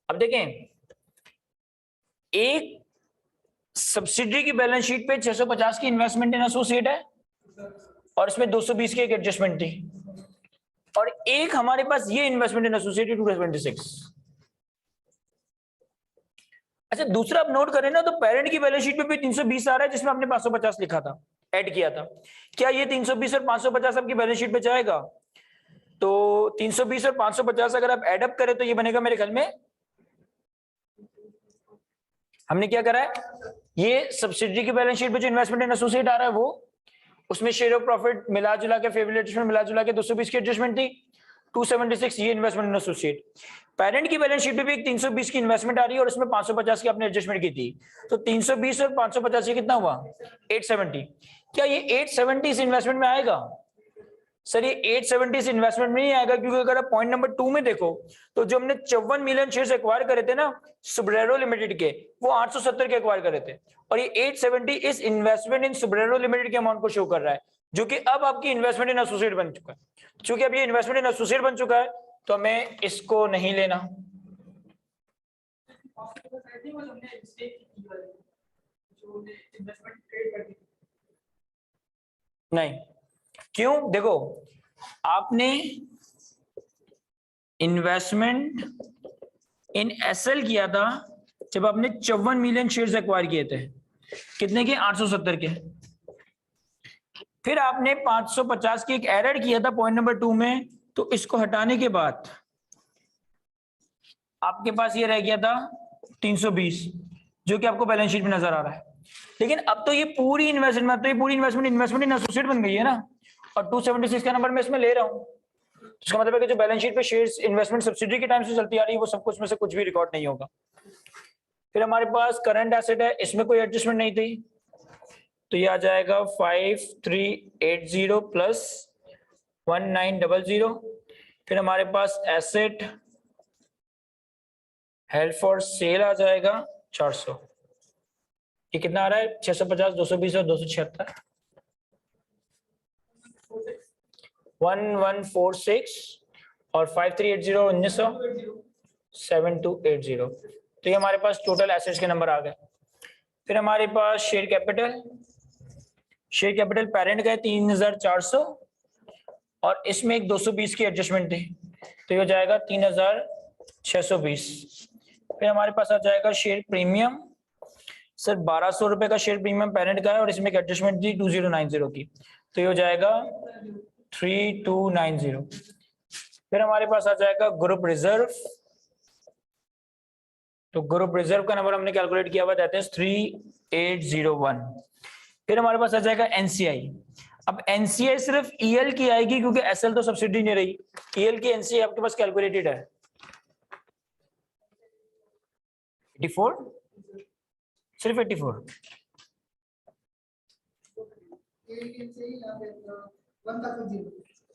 अब देखें एक सब्सिडी की बैलेंस शीट पे 650 की इन्वेस्टमेंट इन एसोसिएट है और इसमें 220 की एक एडजस्टमेंट थी, और एक हमारे पास ये इन्वेस्टमेंट इन एसोसिएट 226। अच्छा दूसरा आप नोट करें ना, तो पेरेंट की बैलेंस शीट पे भी 320 आ रहा है जिसमें आपने 550 लिखा था, ऐड किया था। क्या ये 320 और 550 आपकी बैलेंस शीट पे जाएगा? तो 320 और 550 अगर आप एड अप करें तो ये बनेगा मेरे ख्याल में, हमने क्या करा है, ये सब्सिडी की बैलेंस शीट पे जो इन्वेस्टमेंट इन एसोसिएट आ रहा है वो, उसमें शेयर ऑफ प्रॉफिट मिला जुला के फेवरेट एडजस्टमेंट मिला जुला के 220 की एडजस्टमेंट थी, 276 ये इन्वेस्टमेंट इन एसोसिएट। पेरेंट की बैलेंस शीट पे भी एक 320 की इन्वेस्टमेंट आ रही है और उसमें 550 की आपने एडजस्टमेंट की थी। तो 320 और 550 ये कितना हुआ 870। क्या ये 870 इस इन्वेस्टमेंट में आएगा? सर ये 870 इस इन्वेस्टमेंट में नहीं आएगा, क्योंकि अगर आप पॉइंट नंबर 2 में देखो तो जो हमने 54 मिलियन शेयर्स एक्वायर करे थे ना सुब्रेरो लिमिटेड के, वो 870 के एक्वायर करे थे, और ये 870 इस इन्वेस्टमेंट इन सुब्रेरो लिमिटेड के अमाउंट को शो कर रहा है, जो कि अब आपकी इन्वेस्टमेंट इन एसोसिएट बन चुका है। चूंकि अब ये इन्वेस्टमेंट इन एसोसिएट बन चुका है तो हमें इसको नहीं लेना। नहीं, क्यों? देखो, आपने इन्वेस्टमेंट इन एसएल किया था जब आपने 54 मिलियन शेयर्स एक्वायर किए थे। कितने के? 870 के। फिर आपने 550 की एक एरर किया था पॉइंट नंबर 2 में, तो इसको हटाने के बाद आपके पास ये रह गया था 320, जो कि आपको बैलेंस शीट में नजर आ रहा है। लेकिन अब तो ये पूरी इन्वेस्टमेंट इन्वेस्टमेंट इन एसोसिएट बन गई है ना, और 276 का नंबर मैं इसमें ले रहा हूँ। इसका मतलब है कि जो बैलेंस शीट पे शेयर्स इन्वेस्टमेंट सब्सिडी के टाइम से चलती आ रही है, वो सब कुछ में से कुछ भी रिकॉर्ड नहीं होगा। फिर हमारे पास करंट एसेट है, इसमें कोई एडजस्टमेंट नहीं थी, तो ये आ जाएगा 5380 प्लस 1900। फिर हमारे पास एसेट हेल्ड फॉर सेल आ जाएगा 400। ये कितना आ रहा है? 650, 220 और 276। 1146 और 5380 और 1900 7280। तो ये हमारे पास टोटल एसेट्स के नंबर आ गए। फिर हमारे पास शेयर कैपिटल पेरेंट का 3400 और इसमें एक 220 की एडजस्टमेंट थी, तो ये हो जाएगा 3620। फिर हमारे पास आ जाएगा शेयर प्रीमियम, सर 1200 रुपए का शेयर प्रीमियम पेरेंट का है और इसमें एक एडजस्टमेंट थी 2090 की, तो ये हो जाएगा 3290। फिर हमारे पास आ जाएगा ग्रुप रिजर्व, तो ग्रुप रिजर्व का नंबर हमने कैलकुलेट किया हुआ, दैट इज 3801। फिर हमारे पास आ जाएगा एनसीआई। अब एनसीआई सिर्फ ईएल की आएगी क्योंकि एसएल तो सब्सिडी नहीं रही। ईएल की एनसीआई आपके पास कैलकुलेटेड है 84, सिर्फ 84।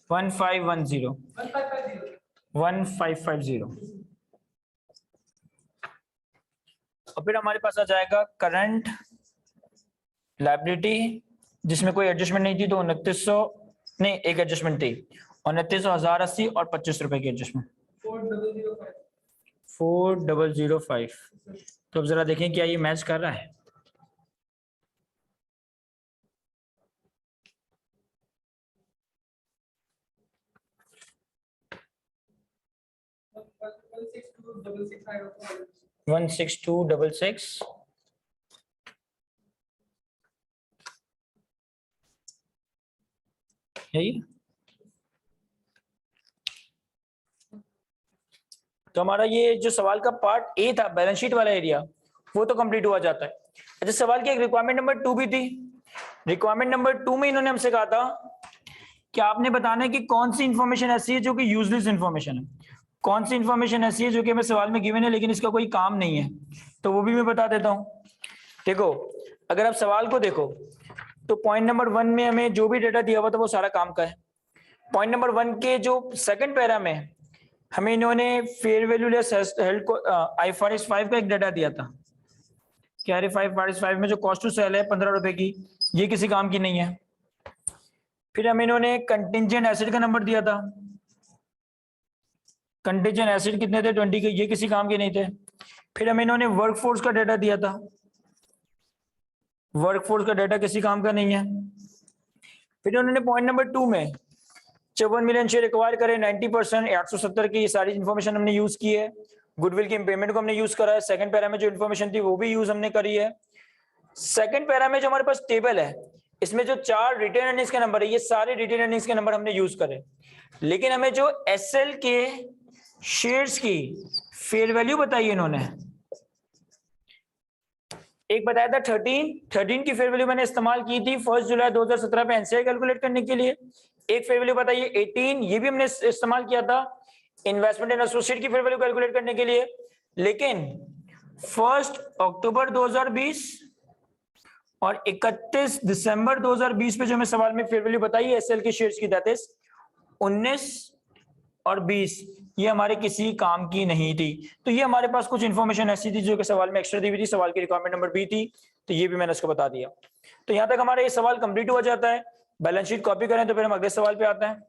1550 और फिर हमारे पास आ जाएगा करंट लायबिलिटी, जिसमें कोई एडजस्टमेंट नहीं थी, तो 2900 नहीं, एक एडजस्टमेंट थी 2900, 1080 और 25 रुपए की एडजस्टमेंट 4005। तो अब जरा देखें क्या ये मैच कर रहा है। वन 6266 यही। तो हमारा ये जो सवाल का पार्ट ए था, बैलेंस शीट वाला एरिया, वो तो कंप्लीट हुआ जाता है। अच्छा, सवाल की एक रिक्वायरमेंट नंबर 2 भी थी। रिक्वायरमेंट नंबर 2 में इन्होंने हमसे कहा था कि आपने बताना है कि कौन सी इंफॉर्मेशन ऐसी है जो कि यूजलेस इंफॉर्मेशन है, कौन सी इंफॉर्मेशन ऐसी है जो कि हमें सवाल में गिवन है लेकिन इसका कोई काम नहीं है, तो वो भी मैं बता देता हूं। देखो, अगर आप सवाल को देखो तो पॉइंट नंबर 1 में हमें जो भी डेटा दिया हुआ था वो सारा काम का है। पॉइंट नंबर 1 के जो सेकंड पैरा में हमें इन्होंने फेयर वैल्यू लेस हेल्ड को IFRS 5 का एक डेटा दिया था कि IFRS 5 में जो कॉस्ट टू सेल है 15 रुपए की, ये किसी काम की नहीं है। फिर हमें इन्होंने कंटिंजेंट एसिड का नंबर दिया था, कंटिंजेंट एसिड कितने थे? 20 के, ये किसी काम के नहीं थे। फिर हमें इन्होंने वर्कफोर्स का डेटा दिया था, वर्कफोर्स का डेटा किसी काम का नहीं है। फिर उन्होंने पॉइंट नंबर 2 में 54 मिलियन शेयर एक्वायर करे, 90%, 870 की, ये सारी इन्फॉर्मेशन हमने यूज की है। गुडविल की इम्पेयरमेंट को हमने यूज करा है। सेकंड पैरा में जो इन्फॉर्मेशन थी वो भी यूज हमने करी है। सेकंड पैरा में जो हमारे पास टेबल है, इसमें जो 4 रिटेन अर्निंग्स के नंबर है, ये सारे रिटेन अर्निंग्स के नंबर हमने यूज करे। लेकिन हमें जो एसएल के शेयर्स की फेयर वैल्यू बताई इन्होंने, एक बताया था 13 की फेयर वैल्यू मैंने इस्तेमाल की थी 1 जुलाई 2017 पे एनसीआई कैलकुलेट करने के लिए। एक फेयर वैल्यू बताइए 18, ये भी हमने इस्तेमाल किया था इन्वेस्टमेंट इन एसोसिएट की फेयर वैल्यू कैलकुलेट करने के लिए। लेकिन 1 अक्टूबर 2020 और 31 दिसंबर 2020 पे जो हमें सवाल में फेयर वैल्यू बताई है एसएल के शेयर्स की, दैट इज 19 और 20, ये हमारे किसी काम की नहीं थी। तो ये हमारे पास कुछ इंफॉर्मेशन ऐसी थी जो कि सवाल में एक्स्ट्रा दी हुई थी, सवाल की रिक्वायरमेंट नंबर बी थी, तो ये भी मैंने इसको बता दिया। तो यहां तक हमारा ये सवाल कंप्लीट हो जाता है। बैलेंस शीट कॉपी करें तो फिर हम अगले सवाल पे आते हैं।